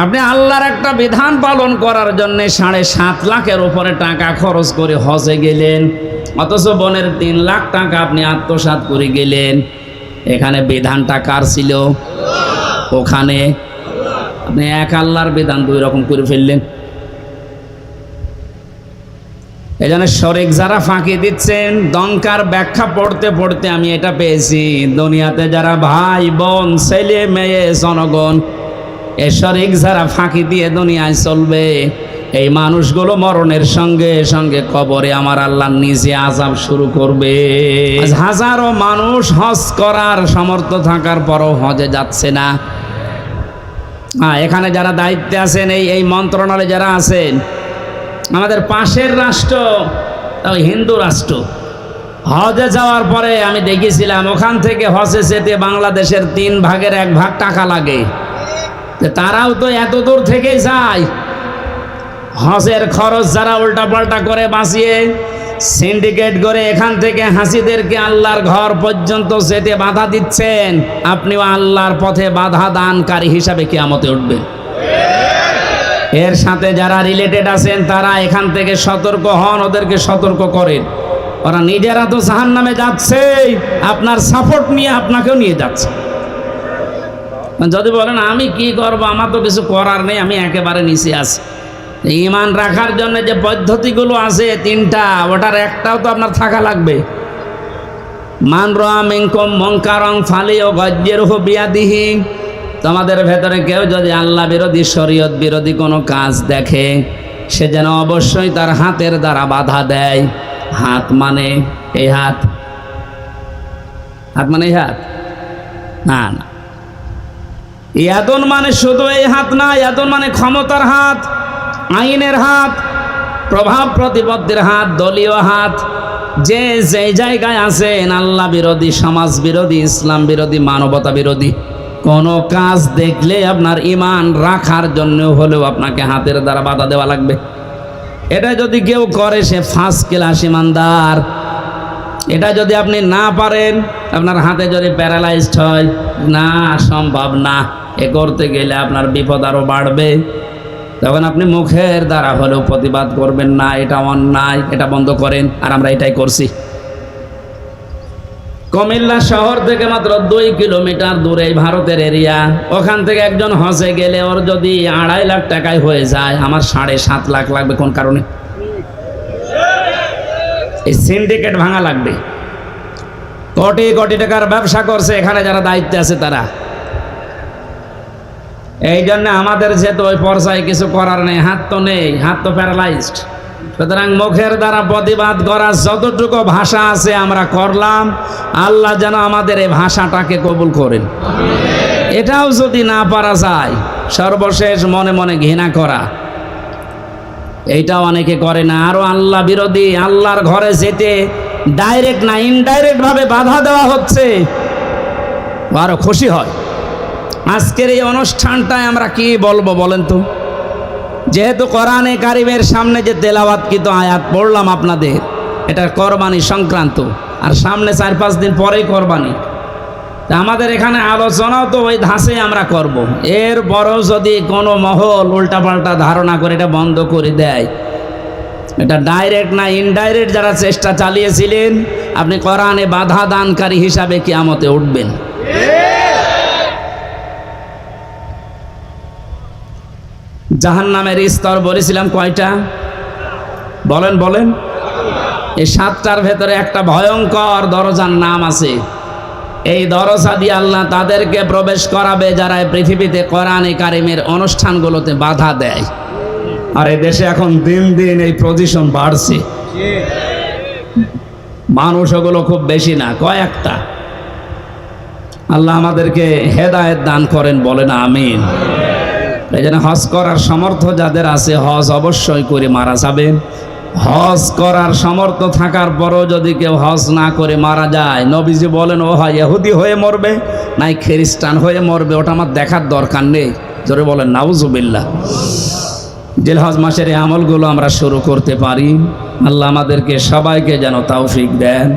আপনি আল্লাহর একটা বিধান পালন করার জন্য 7.5 লাখের উপরে টাকা খরচ করে হজে গেলেন, অথচ বনের 3 লাখ টাকা আপনি আত্মসাৎ করে গেলেন। এখানে বিধানটা কার ছিল? ওখানে আপনি এক আল্লাহর বিধান 2 রকম করে ফেললেন। এই জন্য শরিক যারা ফাঁকি দিচ্ছেন, দঙ্কার ব্যাখ্যা পড়তে পড়তে আমি এটা পেয়েছি, দুনিয়াতে যারা ভাই বোন ছেলে মেয়ে জনগণ এ শরিক যারা ফাঁকি দিয়ে দুনিয়ায় চলবে, এই মানুষগুলো মরণের সঙ্গে সঙ্গে কবরে আমার আল্লাহ নিজে আযাব শুরু করবে। হাজারো মানুষ হজ করার সামর্থ্য থাকার পরও হজে যাচ্ছে না। এখানে যারা দায়িত্বে আছেন, এই মন্ত্রণালয়ে যারা আছেন, আমাদের পাশের রাষ্ট্র হিন্দু রাষ্ট্র, হজে যাওয়ার পরে আমি দেখেছিলাম ওখান থেকে হজে যেতে বাংলাদেশের 3 ভাগের 1 ভাগ টাকা লাগে। তারাও তো এত দূর থেকে যায়। হজের খরচ যারা উল্টাপাল্টা করে বাঁচিয়ে সিন্ডিকেট করে এখান থেকে হাসিদেরকে আল্লাহর ঘর পর্যন্ত যেতে বাধা দিচ্ছেন, আপনিও আল্লাহর পথে বাধা দানকারী হিসাবে কিয়ামতে উঠবেন। এর সাথে যারা রিলেটেড আছেন তারা এখান থেকে সতর্ক হন, ওদেরকে সতর্ক করেন। ওরা নিজেরা তো জাহান্নামে যাচ্ছে, আপনার সাপোর্ট নিয়ে আপনাকেও নিয়ে যাচ্ছে। যদি বলেন আমি কি করব, আমার তো কিছু করার নেই, আমি একেবারে নিচে আছি। ঈমান রাখার জন্য যে পদ্ধতিগুলো আছে 3টা, ওটার একটাও তো আপনার থাকা লাগবে। মান রাআ মিনকুম মুনকারান ফালিয়ুগায়্যিরহু বিয়াদিহি। তোমাদের ভেতরে কেউ যদি আল্লাহ বিরোধী শরীয়ত বিরোধী কোনো কাজ দেখে, সে যেন অবশ্যই তার হাতের দ্বারা বাধা দেয়। হাত মানে এই হাত, হাত মানে এই হাত না, না। ইয়াদুন মানে শুধু এই হাত না, ইয়াদুন মানে ক্ষমতার হাত, আইনের হাত, প্রভাব প্রতিপত্তির হাত, দলীয় হাত। যে যেই জায়গায় আছেন, আল্লাহ বিরোধী, সমাজ বিরোধী, ইসলাম বিরোধী, মানবতা বিরোধী কোনো কাজ দেখলে আপনার ঈমান রাখার জন্য হলেও আপনাকে হাতের দ্বারা বাধা দেওয়া লাগবে। এটা যদি কেউ করে সে ফার্স্ট ক্লাস ঈমানদার। এটা যদি আপনি না পারেন, আপনার হাতে যদি প্যারালাইজড হয়, না সম্ভব না, এ করতে গেলে আপনার বিপদ আরও বাড়বে। তখন আপনি মুখের দ্বারা হলেও প্রতিবাদ করবেন, না এটা অন্যায়, এটা বন্ধ করেন। আর আমরা এটাই করছি। কুমিল্লা শহর থেকে মাত্র 2 কিলোমিটার দূরে ভারতের এরিয়া, ওখান থেকে একজন হজে গেলে ওর যদি 2.5 লাখ টাকায় হয়ে যায়, আমার 7.5 লাখ লাগবে কোন কারণে? এই সিন্ডিকেট ভাঙা লাগবে। কোটি কোটি টাকার ব্যবসা করছে এখানে যারা দায়িত্বে আছে তারা। এই জন্য আমাদের যেহেতু ওই পর্যায়ে কিছু করার নেই, হাত তো নেই, হাত তো প্যারালাইজড। সুতরাং মুখের দ্বারা প্রতিবাদ করার যতটুকু ভাষা আছে আমরা করলাম। আল্লাহ যেন আমাদের এই ভাষাটাকে কবুল করেন। এটাও যদি না পারা যায়, সর্বশেষ মনে মনে ঘৃণা করা, এইটাও অনেকে করে না। আরো আল্লাহ বিরোধী, আল্লাহর ঘরে যেতে ডাইরেক্ট না ইনডাইরেক্ট ভাবে বাধা দেওয়া হচ্ছে, আরো খুশি হয়। আজকের এই অনুষ্ঠানটায় আমরা কি বলবো বলেন তো? যেহেতু কোরআনে কারিমের সামনে যে তেলাওয়াতকৃত আয়াত পড়লাম আপনাদের, এটা কোরবানি সংক্রান্ত, আর সামনে 4-5 দিন পরেই কোরবানি। তা আমাদের এখানে আলোচনাও তো ওই ধাঁচে আমরা করব। এরপরও যদি কোনো মহল উল্টাপাল্টা ধারণা করে এটা বন্ধ করে দেয়, এটা ডাইরেক্ট না ইনডাইরেক্ট যারা চেষ্টা চালিয়েছিলেন, আপনি কোরআনে বাধা দানকারী হিসাবে কিয়ামতে উঠবেন। জাহান্নামের স্তর বলেছিলাম কয়টা? বলেন বলেন। এই 7টার ভেতরে একটা ভয়ঙ্কর দরজার নাম আছে। এই দরজা দিয়ে আল্লাহ তাদেরকে প্রবেশ করাবে যারা এই পৃথিবীতে কোরআনে কারিমের অনুষ্ঠানগুলোতে বাধা দেয়। আর এই দেশে এখন দিন দিন এই পজিশন বাড়ছে। মানুষ ওগুলো খুব বেশি না, কয়েকটা। আল্লাহ আমাদেরকে হেদায়েত দান করেন, বলেন আমিন। এই জন্য হজ করার সামর্থ্য যাদের আছে হজ অবশ্যই করে মারা যাবেন। হজ করার সামর্থ্য থাকার পরও যদি কেউ হজ না করে মারা যায়, নবীজি বলেন ও হয় ইহুদি হয়ে মরবে নাই খ্রিস্টান হয়ে মরবে, ওটা আমার দেখার দরকার নেই। জোরে বলেন নাউজুবিল্লাহ। জিলহজ মাসের এই আমলগুলো আমরা শুরু করতে পারি। আল্লাহ আমাদেরকে সবাইকে যেন তৌফিক দেন।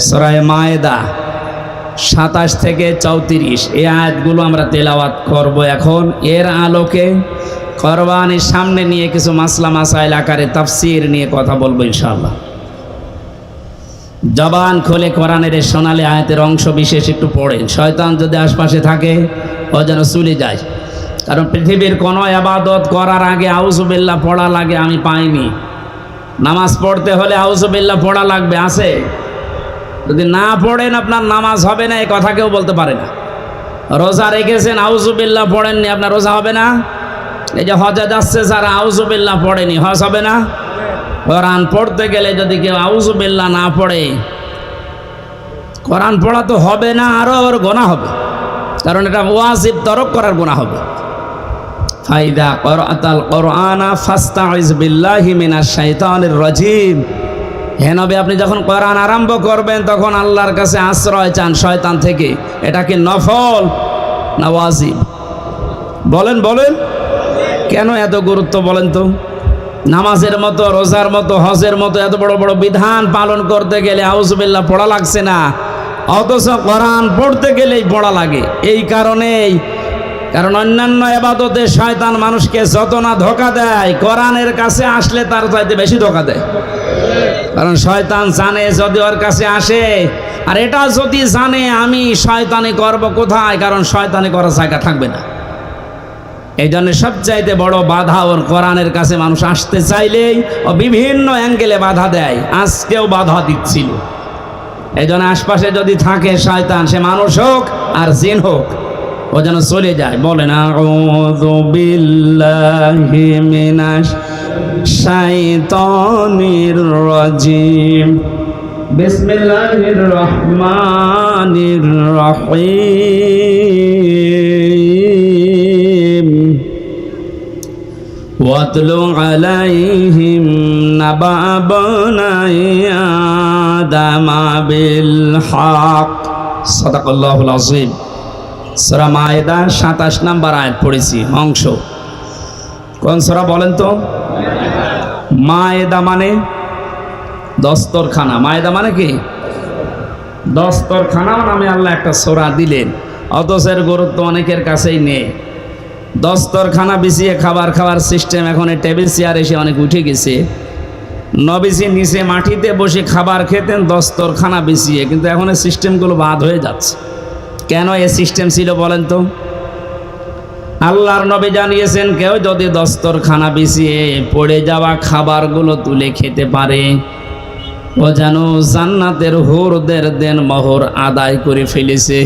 সূরা মায়েদা 27 থেকে 34 এই আয়াতগুলো আমরা তেলাওয়াত করব এখন। এর আলোকে কোরবানির সামনে নিয়ে কিছু মাসলা মাসাইল আকারে তাফসীর নিয়ে কথা বলবো ইনশাআল্লাহ। জবান খুলে কোরআনের এই সোনালী আয়াতের অংশ বিশেষ একটু পড়েন। শয়তান যদি আশপাশে থাকে ও যেন চলে যায়। কারণ পৃথিবীর কোনো ইবাদত করার আগে আউযুবিল্লাহ পড়া লাগে আমি পাইনি। নামাজ পড়তে হলে আউযুবিল্লাহ পড়া লাগবে, আছে? যদি না পড়েন আপনার নামাজ হবে না, এই কথা কেউ বলতে পারে না। রোজা রেখেছেন আউযুবিল্লাহ পড়েননি, আপনার রোজা হবে না। এই যে হজে যাচ্ছে যারা আউযুবিল্লাহ পড়েনি, হজ হবে না। কোরআন পড়তে গেলে যদি কেউ আউযুবিল্লাহ না পড়ে, কোরআন পড়া তো হবে না, আরও ওর গুনাহ হবে। কারণ এটা ওয়াজিব তরক করার গুনাহ হবে। ফাইদা ক্বরাতাল কোরআনা ফাস্তাইজ বিল্লাহি মিনাশ শাইতানির রাজিম। হে নবী, আপনি যখন কোরআন আরম্ভ করবেন তখন আল্লাহর কাছে আশ্রয় চান শয়তান থেকে। এটা কি নফল না ওয়াজিব? বলেন বলেন, কেন এত গুরুত্ব বলেন তো? নামাজের মতো, রোজার মতো, হজের মতো এত বড় বড় বিধান পালন করতে গেলে আউযুবিল্লাহ পড়া লাগছে না, অথচ কোরআন পড়তে গেলেই পড়া লাগে। এই কারণেই, কারণ অন্যান্য ইবাদতে শয়তান মানুষকে যত না ধোঁকা দেয়, কোরআনের কাছে আসলে তার চাইতে বেশি ধোঁকা দেয়। কারণ শয়তান জানে যদি ওর কাছে আসে, আর এটা যদি জানে আমি শয়তানি করব কোথায়, কারণ শয়তানি করার জায়গা থাকবে না। এই জন্য সবচাইতে বড় বাধা ওর কোরআনের কাছে মানুষ আসতে চাইলেই ও বিভিন্ন অ্যাঙ্গেলে বাধা দেয়। আজকেও বাধা দিচ্ছিল। এই জন্য আশপাশে যদি থাকে শয়তান, সে মানুষ হোক আর জিন হোক, ও যেন চলে যায়। বলেন আউযু বিল্লাহি মিনাশ শাইতানির রাজিম। বিসমিল্লাহির রহমানির রহিম। ওয়াতলু আলাইহিম নাবা বনাই আদামা বিল হক। সাদাকাল্লাহুল আযীম। সূরা মায়েদা 27 নম্বর আয়াত পড়েছি অংশ। কোন সূরা বলেন তো? মায়েদা মানে দস্তরখানা। মায়েদা মানে কি? দস্তরখানা নামে আল্লাহ একটা সূরা দিলেন, অথচ এর গুরুত্ব অনেকের কাছেই নেই। দস্তরখানা বিছিয়ে খাবার খাওয়ার সিস্টেম এখন এই টেবিল চেয়ার এসে অনেক উঠে গেছে। নবীজি নিচে মাটিতে বসে খাবার খেতেন দস্তরখানা বিছিয়ে, কিন্তু এখন এই সিস্টেমগুলো বাদ হয়ে যাচ্ছে। কেন এই সিস্টেম ছিল বলেন তো? আল্লাহর নবী জানিয়েছেন কেউ যদি দস্তরখানা বিছিয়ে পড়ে যাওয়া খাবারগুলো তুলে খেতে পারে, ও যেন জান্নাতের হুরদের দেন মোহর আদায় করে ফেলেছে।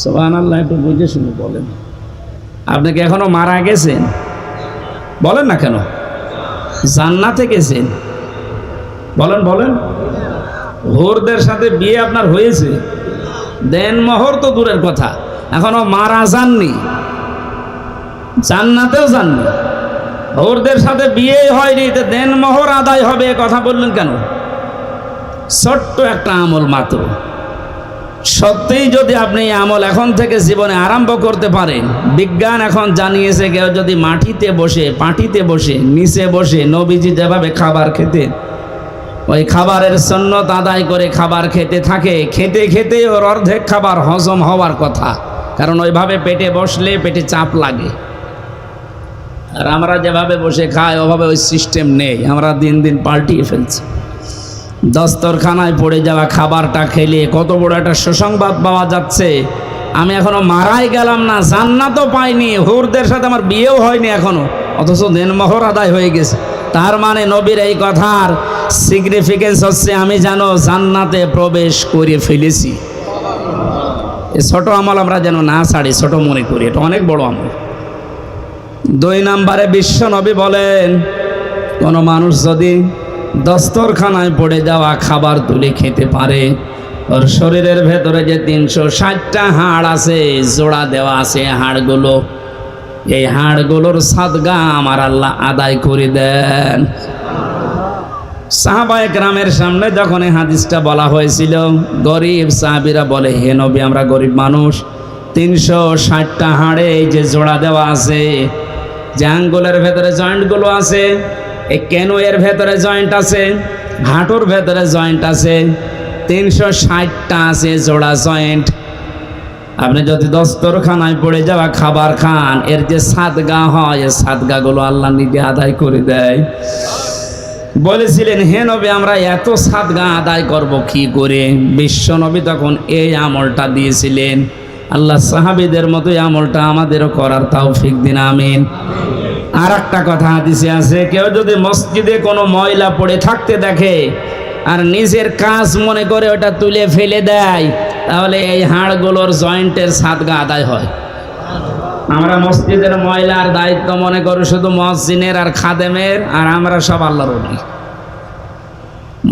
সুবহানাল্লাহ। একটু বুঝে শুনে বলেন। আপনি কি এখনো মারা গেছেন? বলেন না কেন? জান্নাতে গেছেন? বলেন বলেন। হুরদের সাথে বিয়ে আপনার হয়েছে? দেন মোহর তো দূরের কথা, এখনো মারা যাননি, জান্নাতেও যাননি, হুরদের সাথে বিয়ে হয়নি, তো দেন মোহর আদায় হবে কথা বললেন কেন? ছোট্ট একটা আমল মাত্র। সত্যিই যদি আপনি এই আমল এখন থেকে জীবনে আরম্ভ করতে পারেন, বিজ্ঞান এখন জানিয়েছে কেউ যদি মাটিতে বসে, পাটিতে বসে, নিচে বসে নবীজি যেভাবে খাবার খেতেন, ওই খাবারের সুন্নত আদায় করে খাবার খেতে থাকে, খেতে খেতে ওর অর্ধেক খাবার হজম হওয়ার কথা। কারণ ওইভাবে পেটে বসলে পেটে চাপ লাগে। আর আমরা যেভাবে বসে খাই ওভাবে ওই সিস্টেম নেই, আমরা দিন দিন পাল্টিয়ে ফেলছি। দস্তরখানায় পড়ে যাওয়া খাবারটা খেলে কত বড় একটা সুসংবাদ পাওয়া যাচ্ছে। আমি এখনো মারাই গেলাম না, জান্নাতও পাইনি, হুরদের সাথে আমার বিয়েও হয়নি এখনো, অথচ দেনমোহর আদায় হয়ে গেছে। তার মানে নবীর এই কথার সিগনিফিকেন্স হচ্ছে আমি যেন জান্নাতে প্রবেশ করে ফেলেছি। এই ছোট আমল আমরা যেন না ছাড়ি, ছোট মনে করি, এটা অনেক বড় আমল। 2 নম্বরে বিশ্ব নবী বলেন, কোনো মানুষ যদি দস্তরখানায় পড়ে যাওয়া খাবার তুলে খেতে পারে, ওর শরীরের ভেতরে যে 360টা হাড় আছে, জোড়া দেওয়া আছে হাড়গুলো, এই হাড়গুলোর সাদগা আমার আল্লাহ আদায় করে দেন। সাহাবায়ে কেরামের সামনে যখন এই হাদিসটা বলা হয়েছিল, গরিব সাহাবীরা বলে, হে নবী, আমরা গরিব মানুষ, 360টা হাড়ে এই যে জোড়া দেওয়া আছে, যে আঙ্গুলের ভেতরে জয়েন্টগুলো আছে, এই কেনুয়ের ভেতরে জয়েন্ট আছে, হাঁটুর ভেতরে জয়েন্ট আছে, 360টা আছে জোড়া জয়েন্ট। আপনি যদি দস্তরখানায় পড়ে যাওয়া খাবার খান, এর যে সাদগা হয়, এই সাদগাগুলো আল্লাহ নিজে আদায় করে দেয়। বলেছিলেন, হে নবী, আমরা এত সাদগা আদায় করব কি করে? বিশ্ব নবী তখন এই আমলটা দিয়েছিলেন। আল্লাহ সাহাবীদের মতো এই আমলটা আমাদেরও করার তৌফিক দিন, আমিন। আর একটা কথা হাদিসে আছে, কেউ যদি মসজিদে কোনো ময়লা পড়ে থাকতে দেখে আর নিজের কাজ মনে করে ওটা তুলে ফেলে দেয়, তাহলে এই হাড়গুলোর জয়েন্টের সাদগা আদায় হয়। আমরা মসজিদের ময়লার দায়িত্ব মনে করি শুধু মসজিদের আর খাদেমের, আর আমরা সব আল্লাহর ওলি।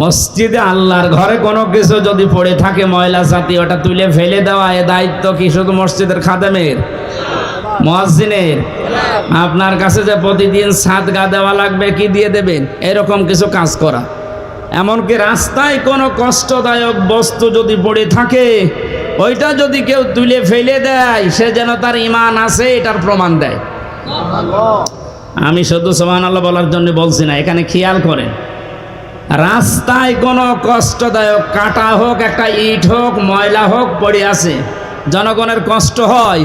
মসজিদে আল্লাহর ঘরে কোনো কিছু যদি পড়ে থাকে ময়লা জাতীয়, ওটা তুলে ফেলে দেওয়া, এ দায়িত্ব কি শুধু মসজিদের খাদেমের, মুয়াজ্জিনের? আপনার কাছে যে প্রতিদিন সাদগা দেওয়া লাগবে, কি দিয়ে দেবেন? এরকম কিছু কাজ করা। এমনকি রাস্তায় কোনো কষ্টদায়ক বস্তু যদি পড়ে থাকে, ওইটা যদি কেউ তুলে ফেলে দেয়, সে যেন তার ঈমান আছে এটার প্রমাণ দেয়। আমি শুধু সুবহানাল্লাহ বলার জন্য বলছি না, এখানে খেয়াল করেন, রাস্তায় কোনো কষ্টদায়ক কাটা হোক, একটা ইট হোক, ময়লা হোক পড়ে আছে, জনগণের কষ্ট হয়,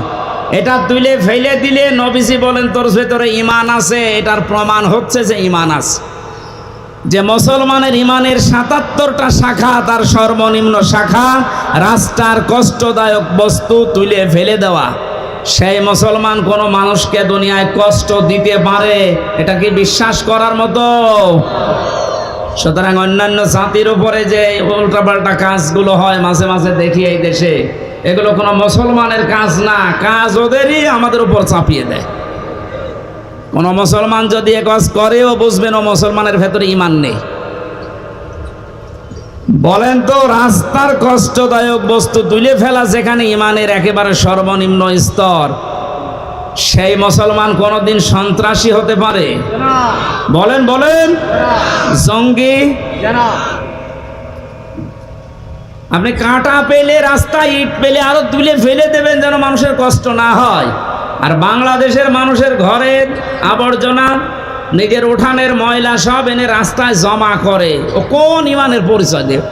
এটা তুলে ফেলে দিলে নবীজি বলেন তোর ভেতরে ঈমান আছে, এটার প্রমাণ হচ্ছে যে ঈমান আছে। যে মুসলমানের ঈমানের 77টা শাখা, তার সর্বনিম্ন শাখা রাস্তার কষ্টদায়ক বস্তু তুলে ফেলে দেওয়া। সেই মুসলমান কোনো মানুষকে দুনিয়ায় কষ্ট দিতে পারে, এটা কি বিশ্বাস করার মতো? সুতরাং অন্যান্য জাতির উপরে যে উল্টাপাল্টা কাজগুলো হয় মাঝে মাঝে দেখি এই দেশে, এগুলো কোনো মুসলমানের কাজ না, কাজ ওদেরই আমাদের উপর চাপিয়ে দেয়। কোন মুসলমান যদি এ কাজ করেও বুঝবেন ও মুসলমানের ভেতরে ঈমান নেই। বলেন তো, রাস্তার কষ্টদায়ক বস্তু তুলে ফেলা যেখানে ঈমানের একেবারে সর্বনিম্ন স্তর, সেই মুসলমান কোনোদিন সন্ত্রাসী হতে পারে? বলেন বলেন, জঙ্গি? আপনি কাঁটা পেলে, রাস্তায় ইট পেলে আরো তুলে ফেলে দেবেন যেন মানুষের কষ্ট না হয়। আর বাংলাদেশের মানুষের ঘরের আবর্জনা, নিজের উঠানের ময়লা সব এনে রাস্তায় জমা করে, ও কোন ঈমানের পরিচয় দেব?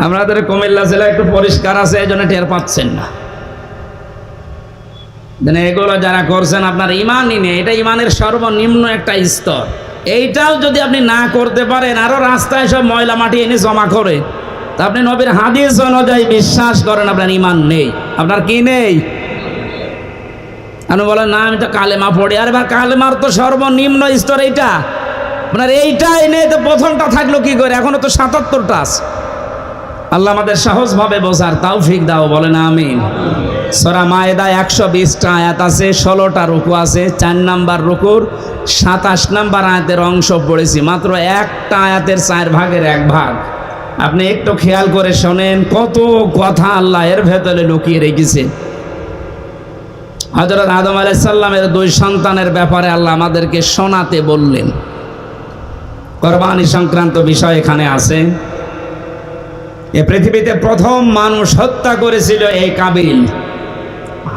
আমাদের কুমিল্লা জেলা একটু পরিষ্কার আছে, এই জন্য টের পাচ্ছেন না। এগুলো যারা করছেন আপনার ঈমানই নেই, এটা ঈমানের সর্বনিম্ন একটা স্তর। এইটাও যদি আপনি না করতে পারেন, আরো রাস্তায় সব ময়লা মাটি এনে জমা করে, তা আপনি নবীর হাদিস অনুযায়ী বিশ্বাস করেন আপনার ঈমান নেই। আপনার কি নেই? আপনি বলেন না আমি তো কালেমা পড়ি, আর এবার কালেমার তো সর্বনিম্ন স্তর এইটা, আপনার এইটাই নেই, তো প্রথমটা থাকলো কি করে? এখনো তো 77টা আছে। আল্লাহ আমাদের সহজভাবে বোঝার তৌফিক দাও, বলেন আমিন। সূরা মায়েদা 120টা আয়াত আছে, 16টা রুকু আছে। 4 নাম্বার রুকুর 27 নাম্বার আয়াতের অংশ পড়েছি, মাত্র একটা আয়াতের 4 ভাগের 1 ভাগ। আপনি একটু খেয়াল করে শোনেন, কত কথা আল্লাহ এর ভেতরে লুকিয়ে রেখেছে। হযরত আদম আলাইহিস সালামের 2 সন্তানের ব্যাপারে আল্লাহ আমাদেরকে শোনাতে বললেন। কুরবানি সংক্রান্ত বিষয় এখানে আছে। এই পৃথিবীতে প্রথম মানুষ হত্যা করেছিল এই কাবিল,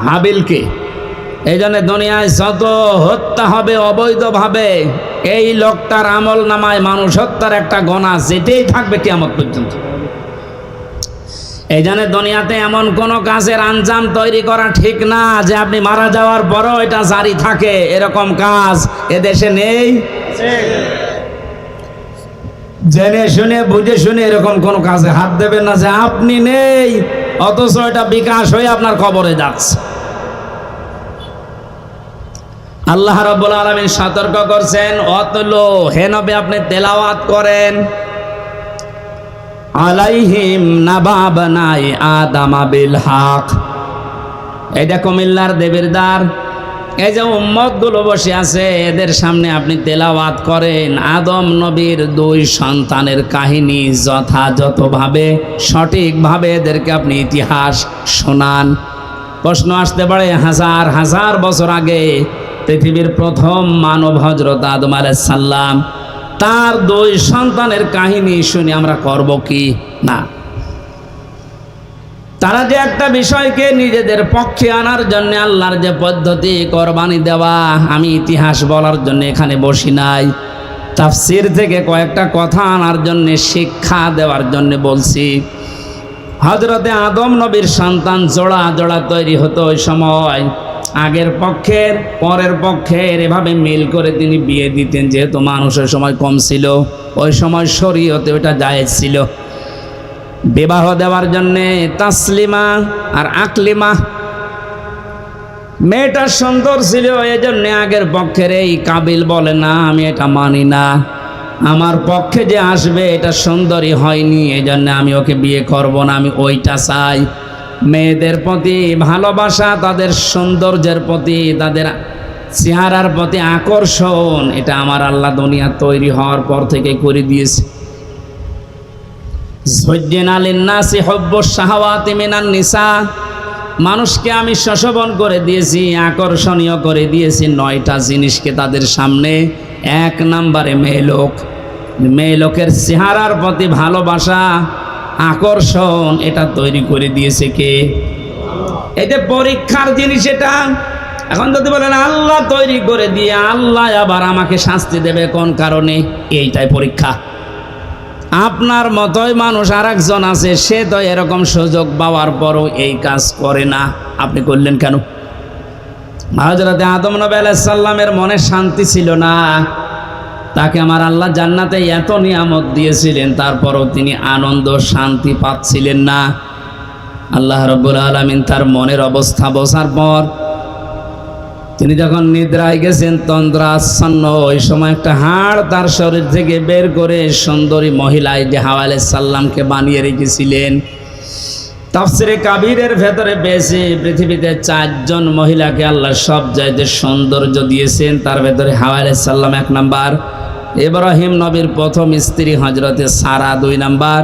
হাবিলকে। এই জন্য দুনিয়ায় যত হত্যা হবে অবৈধভাবে, এই লোকটার আমল নামায় মানুষ হত্যার একটা গোনা যেতেই থাকবে কিয়ামত পর্যন্ত। এই জন্য দুনিয়াতে এমন কোন কাজের আঞ্জাম তৈরি করা ঠিক না যে আপনি মারা যাওয়ার পরও এটা জারি থাকে, এরকম কাজ এদেশে নেই। জেনে শুনে বুঝে শুনে এরকম কোন কাজে হাত দেবেন না যে আপনি নেই, অথচ এটা বিকাশ হয়ে আপনার কবরে যাচ্ছে। আল্লাহ রাব্বুল আলামিন সতর্ক করছেন, অতলো হে নবী আপনি তেলাওয়াত করেন, আলাইহিম নাবাবানাই আদামা বিল হক। এটা কুমিল্লার দেবীর দ্বার, এই যে উম্মত গুলো বসে আছে এদের সামনে আপনি তেলাওয়াত করেন আদম নবীর 2 সন্তানের কাহিনী, যথাযথভাবে সঠিকভাবে এদেরকে আপনি ইতিহাস শোনান। প্রশ্ন আসতে পারে, হাজার হাজার বছর আগে পৃথিবীর প্রথম মানব হযরত আদম আলাইহিস সালাম, তার 2 সন্তানের কাহিনী শুনে আমরা করব কি না? তারা যে একটা বিষয়কে নিজেদের পক্ষে আনার জন্য আল্লাহর যে পদ্ধতি কোরবানি দেওয়া, আমি ইতিহাস বলার জন্য এখানে বসি নাই, তাফসীর থেকে কয়েকটা কথা আনার জন্য, শিক্ষা দেওয়ার জন্য বলছি। হযরতে আদম নবীর সন্তান জোড়া জোড়া তৈরি হতো ওই সময়, আগের পক্ষের পরের পক্ষের এভাবে মিল করে তিনি বিয়ে দিতেন। যেহেতু মানুষের সময় কম ছিল, ওই সময় শরীয়তে ওটা জায়েজ ছিল। বিবাহ দেওয়ার জন্যে তাসলিমা আর আকলিমা, মেয়েটা সুন্দর ছিল, এজন্য আগের পক্ষের এই কাবিল বলে না আমি এটা মানি না, আমার পক্ষে যে আসবে এটা সুন্দরী হয়নি, এজন্য আমি ওকে বিয়ে করব না, আমি ওইটা চাই। মেয়েদের প্রতি ভালোবাসা, তাদের সৌন্দর্যের প্রতি, তাদের চেহারার প্রতি আকর্ষণ, এটা আমার আল্লাহ দুনিয়া তৈরি হওয়ার পর থেকে করে দিয়েছে। যুজ্জিনা লিন্নাসি হুব্বুশ শাহাওয়াতি মিনান নিসা, মানুষকে আমি শোষণ করে দিয়েছি, আকর্ষণীয় করে দিয়েছি 9টা জিনিসকে তাদের সামনে। 1 নম্বরে মেয়ে লোকের চেহারার প্রতি ভালোবাসা, আকর্ষণ, এটা তৈরি করে দিয়েছে কে? এটা পরীক্ষার জিনিস এটা। এখন যদি বলেন আল্লাহ তৈরি করে দিয়ে আল্লাহ আবার আমাকে শাস্তি দেবে কোন কারণে, এইটাই পরীক্ষা। আপনার মতোই মানুষ আর একজন আছে, সে তো এরকম সুযোগ পাওয়ার পরও এই কাজ করে না, আপনি করলেন কেন? হযরতে আদম নবী আলাইহিস সালামের মনে শান্তি ছিল না, তাকে আমার আল্লাহ জান্নাতে এত নিয়ামত দিয়েছিলেন, তারপরও তিনি আনন্দ শান্তি পাচ্ছিলেন না। আল্লাহ রাব্বুল আলামিন তার মনের অবস্থা বোঝার পর তিনি যখন নিদ্রায় গেছেন, তন্দ্রাচ্ছন্ন, ওই সময় একটা হাড় তার শরীর থেকে বের করে সুন্দরী মহিলায় যে হাওয়া আলাইহিস সালামকে বানিয়ে রেখেছিলেন। তাফসীরে কাবীরের ভেতরে পেয়েছে পৃথিবীতে 4 জন মহিলাকে আল্লাহ সব চাইতে সৌন্দর্য দিয়েছেন, তার ভেতরে হাওয়া আলাইহিস সালাম 1 নাম্বার, ইব্রাহিম নবীর প্রথম স্ত্রী হযরতে সারা 2 নাম্বার,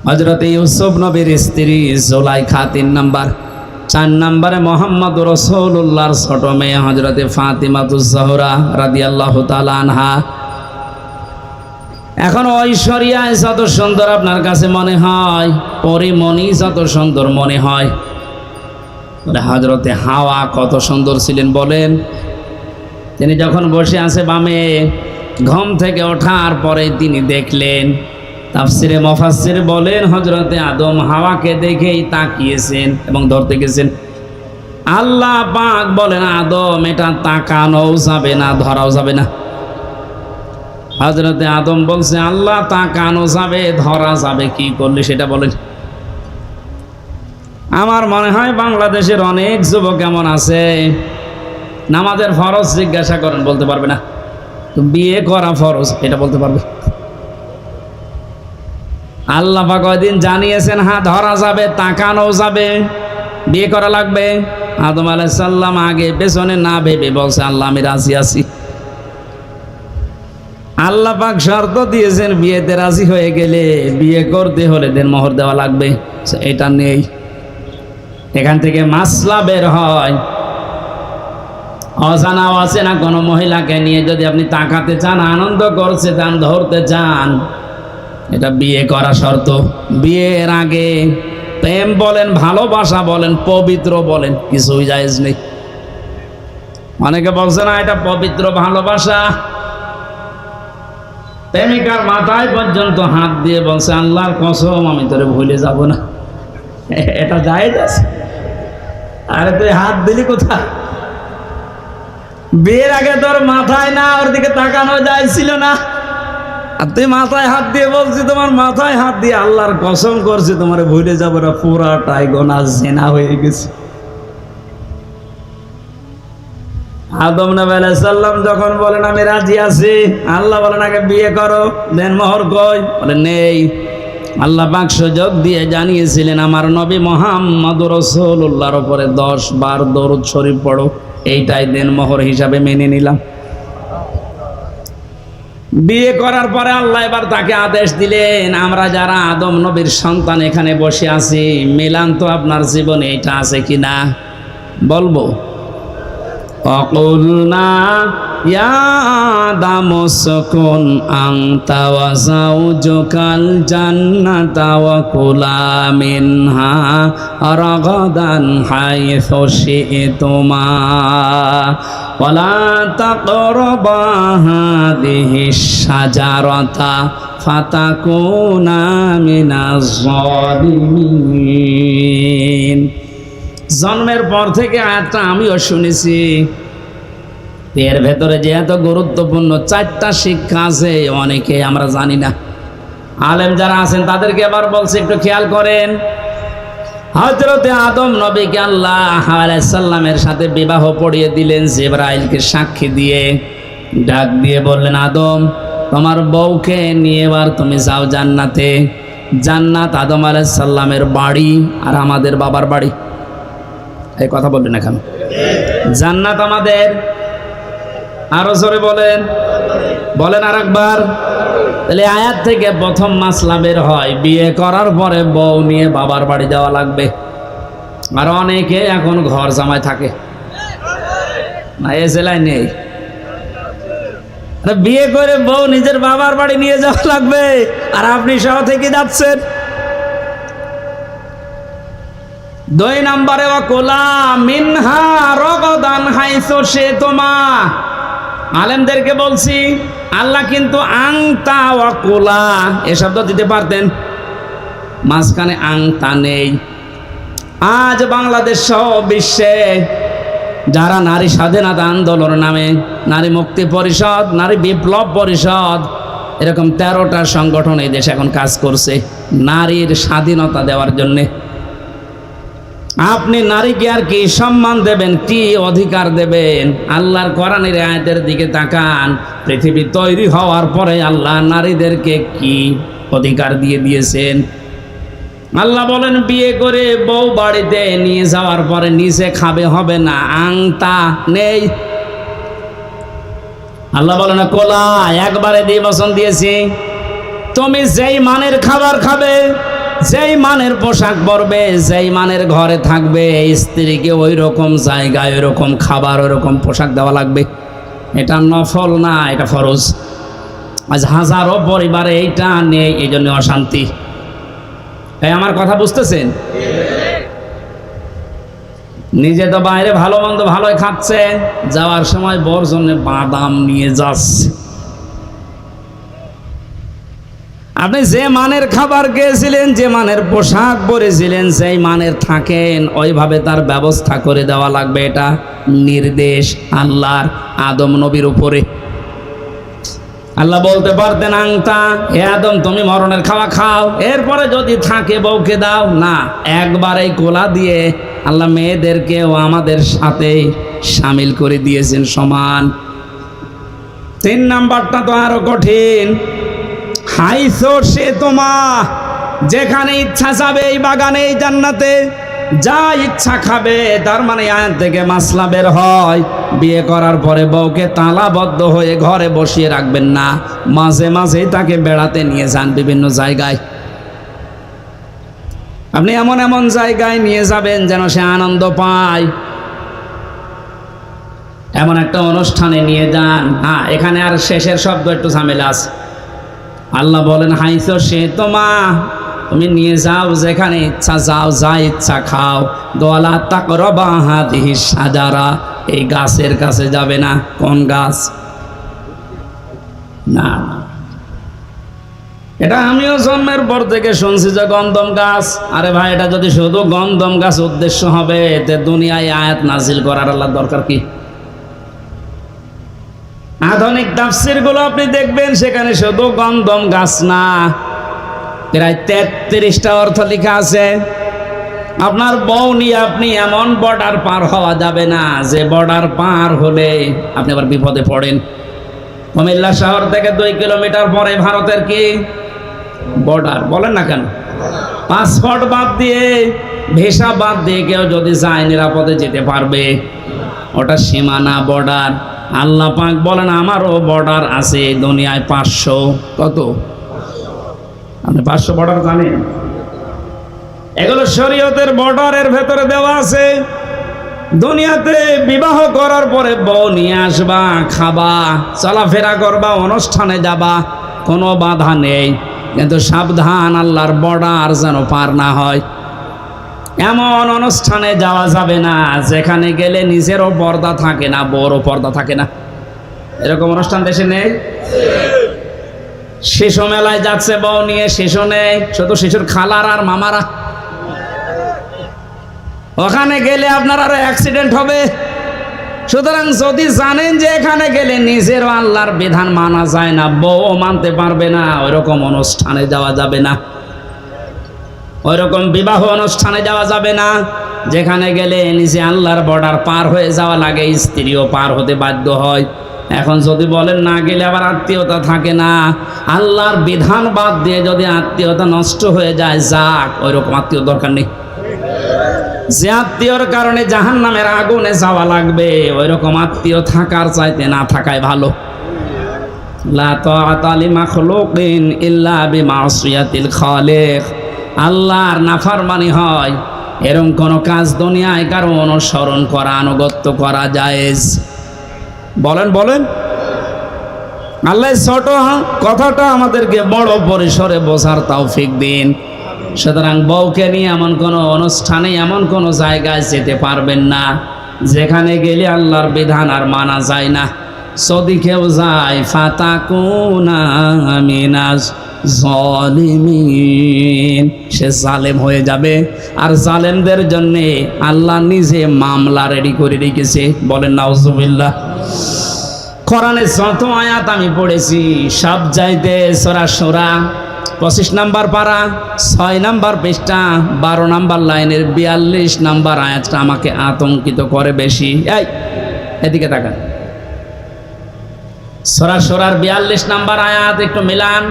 হযরতে ইউসুফ নবীর স্ত্রী জুলাইখা 3 নাম্বার, 4 নম্বরে মোহাম্মদ রাসূলুল্লাহর ছোট মেয়ে হযরতে ফাতিমাতুজ জোহরা রাদিয়াল্লাহু তাআলা আনহা। এখন ঐশ্বরিয়ায় যত সুন্দর আপনার কাছে মনে হয়, পরিমণি যত সুন্দর মনে হয়, হযরতে হাওয়া কত সুন্দর ছিলেন বলেন। তিনি যখন বসে আছে বামে, ঘুম থেকে ওঠার পরে তিনি দেখলেন, তাফসীরে মুফাসসির বলেন হযরতে আদম হাওয়াকে দেখেই তাকিয়েছেন এবং ধরতে গেছেন। আল্লাহ পাক বলেন, আদম এটা তাকানোও যাবে না, ধরাও যাবে না। হযরতে আদম বলছে, আল্লাহ তাকানো যাবে, ধরা যাবে কি করলে সেটা বলেন। আমার মনে হয় বাংলাদেশের অনেক যুবক এমন আছে, নামাজের ফরজ জিজ্ঞাসা করেন বলতে পারবে না, বিয়ে করা ফরজ এটা বলতে পারবে। আল্লাহ পাক কয়দিন জানিয়েছেন, হ্যাঁ ধরা যাবে, তাকানো যাবে, বিয়ে করা লাগবে। আদম আলাইহিস সালাম আগে পেছনে না ভেবে বলছে, আল্লাহ আমি রাজি আছি। আল্লাহ পাক শর্ত দিয়েছেন, বিয়েতে রাজি হয়ে গেলে বিয়ে করতে হলে দেনমোহর দেওয়া লাগবে, এটা নেই। এখান থেকে মাসলা বের হয়, অজানা অচেনা কোনো মহিলাকে নিয়ে যদি আপনি তাকাতে চান, আনন্দ করতে চান, ধরতে চান, এটা বিয়ে করা শর্ত। বিয়ের আগে প্রেম বলেন, ভালোবাসা বলেন, পবিত্র বলেন, কিছুই জায়েজ নেই। অনেকে বলছে না এটা পবিত্র ভালোবাসা, প্রেমিকার মাথায় পর্যন্ত হাত দিয়ে বলছে, আল্লাহর কসম আমি তোরে ভুলে যাব না, এটা জায়েজ আছে? আরে তুই হাত দিলি কোথায়? বিয়ের আগে তোর মাথায় না, ওর দিকে তাকানো যাইছিল না, আর তুই মাথায় হাত দিয়ে বলছি, তোমার মাথায় হাত দিয়ে আল্লাহর কসম করছি তোমারে ভুলে যাবো না, পুরাটাই গোনা জেনা হয়ে গেছে। আদম নবী আলাইহিস সালাম যখন বলেন আমি রাজি আছি, আল্লাহ বলেন আগে বিয়ে করো, দেন মোহর কই? বলে নেই। আল্লাহ পাক সুযোগ দিয়ে জানিয়েছিলেন আমার নবী মুহাম্মদুর রাসূলুল্লাহর উপরে 10 বার দরুদ শরীফ পড়ো, এইটাই দেন মোহর হিসাবে মেনে নিলাম। বিয়ে করার পরে আল্লাহ এবার তাকে আদেশ দিলেন, আমরা যারা আদম নবীর সন্তান এখানে বসে আছি, মিলান তো আপনার জীবনে এটা আছে কিনা বলবো। অকুলনা ইয়া আদামু সুকুন আনতা ওয়া যাওজুকাল জান্নাতা ওয়া কুলা মিনহা রাগাদান হাইসু শি'তুমা ওয়া লা তাকরাবা হাযিহিশ শাজারাতা ফাতাকুনা মিনাজ জালিমিন। জন্মের পর থেকে আয়াতটা আমিও শুনেছি। এর ভেতরে যে এত গুরুত্বপূর্ণ 4টা শিক্ষা আছে, অনেকে আমরা জানি না। আলেম যারা আছেন তাদেরকে আবার বলছে একটু খেয়াল করেন। হযরতে আদম নবীকে আল্লাহ আলাইহিস সালামের সাথে বিবাহ পড়িয়ে দিলেন জিবরাইলকে সাক্ষী দিয়ে। ডাক দিয়ে বললেন, আদম তোমার বউকে নিয়ে এবার তুমি যাও জান্নাতে। জান্নাত আদম আলাইহিস সালামের বাড়ি আর আমাদের বাবার বাড়ি। এই কথা বলবেন এখন। জান্নাত আমাদের, আরো জোরে বলেন, বলেন আর একবার। তাহলে আয়াত থেকে প্রথম মাসলা বের হয়, বিয়ে করার পরে বউ নিয়ে বাবার বাড়ি যাওয়া লাগবে। আর অনেকে এখন ঘর জামাই থাকে না, এ জেলায় নেই। বিয়ে করে বউ নিজের বাবার বাড়ি নিয়ে যাওয়া লাগবে, আর আপনি সহ থেকে যাচ্ছেন। 2 নম্বরে ওয়াকুলা মিনহা রাগাদান হাইসু শি'তুমা। আলেমদেরকে বলছি, আল্লাহ কিন্তু আংতা ওয়াকুলা এ শব্দ দিতে পারতেন, মাঝখানে আংতা নেই। আজ বাংলাদেশ সহ বিশ্বে যারা নারী স্বাধীনতা আন্দোলন নামে, নারী মুক্তি পরিষদ, নারী বিপ্লব পরিষদ, এরকম 13টা সংগঠন এই দেশে এখন কাজ করছে নারীর স্বাধীনতা দেওয়ার জন্যে। আপনি নারীকে আর কি সম্মান দেবেন, কি অধিকার দেবেন? আল্লাহর কোরআনের আয়াতের দিকে তাকান। পৃথিবী তৈরি হওয়ার পরে আল্লাহ নারীদেরকে কি অধিকার দিয়ে দিয়েছেন? আল্লাহ বলেন, বিয়ে করে বউ বাড়িতে নিয়ে যাওয়ার পরে নিচে খাবে হবে না, আংতা নেই। আল্লাহ বলেন, কোলা একবারে নির্বাচন দিয়েছি, তুমি যেই মানের খাবার খাবে, যেই মানের পোশাক পরবে, যেই মানের ঘরে থাকবে, স্ত্রীকে ওই রকম জায়গায় ওই রকম খাবার ওই রকম পোশাক দেওয়া লাগবে। এটা নফল না, এটা ফরজ। আজ হাজারো পরিবারে এইটা নেই, এই জন্য অশান্তি। এই আমার কথা বুঝতেছেন? নিজে তো বাইরে ভালো মন্দ ভালোই খাচ্ছে, যাওয়ার সময় বর জন্য বাদাম নিয়ে যাচ্ছে। আপনি যে মানের খাবার খেয়েছিলেন, যে মানের পোশাক পরেছিলেন, যেই মানের থাকেন, ওইভাবে তার ব্যবস্থা করে দেওয়া লাগবে। এটা নির্দেশ আল্লাহর আদম নবীর উপরে। আল্লাহ বলতে পারতেন, আংতা হে আদম তুমি মরণের খাওয়া খাও, এরপরে যদি থাকে বউকে দাও না। একবারেই কোলা দিয়ে আল্লাহ মেয়েদেরকেও আমাদের সাথে সামিল করে দিয়েছেন সমান। 3 নাম্বারটা তো আরো কঠিন। হাইসু শি'তুমা, যেখানে ইচ্ছা যাবে এই বাগানে, এই জান্নাতে যা ইচ্ছা খাবে। তার মানে আয়াত থেকে মাসলা বের হয়, বিয়ে করার পরে বউকে তালাবদ্ধ হয়ে ঘরে বসিয়ে রাখবেন না, মাঝে মাঝেই তাকে বেড়াতে নিয়ে যান বিভিন্ন জায়গায়। আপনি এমন এমন জায়গায় নিয়ে যাবেন যেন সে আনন্দ পায়। এমন একটা অনুষ্ঠানে নিয়ে যান। হ্যাঁ, এখানে আর শেষের শব্দ একটু ঝামেলা আছে। আল্লাহ বলেন, হাইসু শি'তুমা, তুমি নিয়ে যাও যেখানে ইচ্ছা, যাও যা ইচ্ছা খাও। ওয়ালা তাকরাবা হাযিহিশ শাজারা, এই গাছের কাছে যাবে না। কোন গাছ? না, এটা আমিও জন্মের পর থেকে শুনছি যে গন্ধম গাছ। আরে ভাই, এটা যদি শুধু গন্ধম গাছ উদ্দেশ্য হবে, এতে দুনিয়ায় আয়াত নাজিল করার আল্লাহর দরকার কি? আধুনিক তাফসীর গুলো আপনি দেখবেন, সেখানে শুধু গন্ধম গাছ না, প্রায় 33টা অর্থ লেখা আছে। আপনার বউ নিয়ে আপনি এমন বর্ডার পার হওয়া যাবে না যে বর্ডার পার হলে আপনি আবার বিপদে পড়েন। কুমিল্লা শহর থেকে 2 কিলোমিটার পরে ভারতের কি বর্ডার, বলেন না কেন? পাসপোর্ট বাদ দিয়ে, ভিসা বাদ দিয়ে কেউ যদি যায় নিরাপদে যেতে পারবে। ওটা সীমানা, বর্ডার। আল্লাহ পাক বলেন আমারও বর্ডার আছে দুনিয়ায় 500। কত? আপনি 500 বর্ডার জানেন? এগুলো শরীয়তের বর্ডারের ভেতরে দেওয়া আছে। দুনিয়াতে বিবাহ করার পরে বউ নিয়ে আসবা, খাবা, চলাফেরা করবা, অনুষ্ঠানে যাবা, কোনো বাধা নেই। কিন্তু সাবধান, আল্লাহর বর্ডার যেন পার না হয়। এমন অনুষ্ঠানে যাওয়া যাবে না যেখানে গেলে নিজেরও পর্দা থাকে না, বড় পর্দা থাকে না। এরকম অনুষ্ঠান দেশে নেই? শিশু মেলায় যাচ্ছে বউ নিয়ে, শিশু নেই, শুধু শিশুর খালার আর মামারা। ওখানে গেলে আপনার আরো অ্যাক্সিডেন্ট হবে। সুতরাং যদি জানেন যে এখানে গেলে নিজেরও আল্লাহর বিধান মানা যায় না, বউ মানতে পারবে না, ওইরকম অনুষ্ঠানে যাওয়া যাবে না। ওইরকম বিবাহ অনুষ্ঠানে যাওয়া যাবে না যেখানে গেলে নিজে আল্লাহর বর্ডার পার হয়ে যাওয়া লাগে, স্ত্রীও পার হতে বাধ্য হয়। এখন যদি বলেন না গেলে আবার আত্মীয়তা থাকে না, আল্লাহর বিধান বাদ দিয়ে যদি আত্মীয়তা নষ্ট হয়ে যায়, যাক, ওইরকম আত্মীয় দরকার নেই। যে আত্মীয়র কারণে জাহান্নামের আগুনে যাওয়া লাগবে, ওইরকম আত্মীয় থাকার চাইতে না থাকাই ভালো। লা তাআতা লিমাখলুকিন ইল্লা বিমাসিয়াতিল খালিক। আল্লাহর নাফরমানি হয় এরকম কোন কাজ দুনিয়ায় কারো অনুসরণ করা, আনুগত্য করা জায়েজ? বলেন বলেন। আল্লাহ ছোট কথাটা আমাদেরকে বড় পরিসরে বোঝার তৌফিক দিন। সুতরাং বউকে নিয়ে এমন কোনো অনুষ্ঠানে, এমন কোনো জায়গায় যেতে পারবেন না যেখানে গেলে আল্লাহর বিধান আর মানা যায় না। যদি কেউ যায় ফাতাকুনা মিনাজ জালিমিন, সে জালেম হয়ে যাবে। আর জালেমদের জন্য আল্লাহ নিজে মামলা রেডি করে রেখেছে। বলেন নাউজুবিল্লাহ। কোরআনে যত আয়াত আমি পড়েছি সব চাইতে সূরা শূরা 25 নম্বর পারা 6 নম্বর পৃষ্ঠা 12 নম্বর লাইনের 42 নম্বর আয়াতটা আমাকে আতঙ্কিত করে বেশি। এই এদিকে তাকান, সূরা শূরার 42 নম্বর আয়াত একটু মিলান।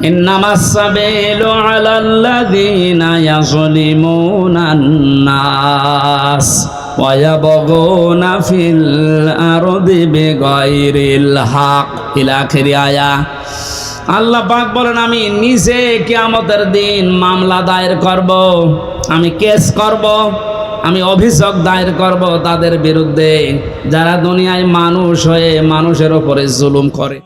ইন্নামাস সাবিলু আলাল্লাযীনা ইয়াযলিমুনান নাস ওয়া ইয়াবগুনা ফিল আরদি বিগাইরিল হক ইলা আখির আয়া। আল্লাহ পাক বলেন আমি নিজে কিয়ামতের দিন মামলা দায়ের করব, আমি কেস করব, আমি অভিযোগ দায়ের করব তাদের বিরুদ্ধে যারা দুনিয়ায় মানুষ হয়ে মানুষের উপরে জুলুম করে।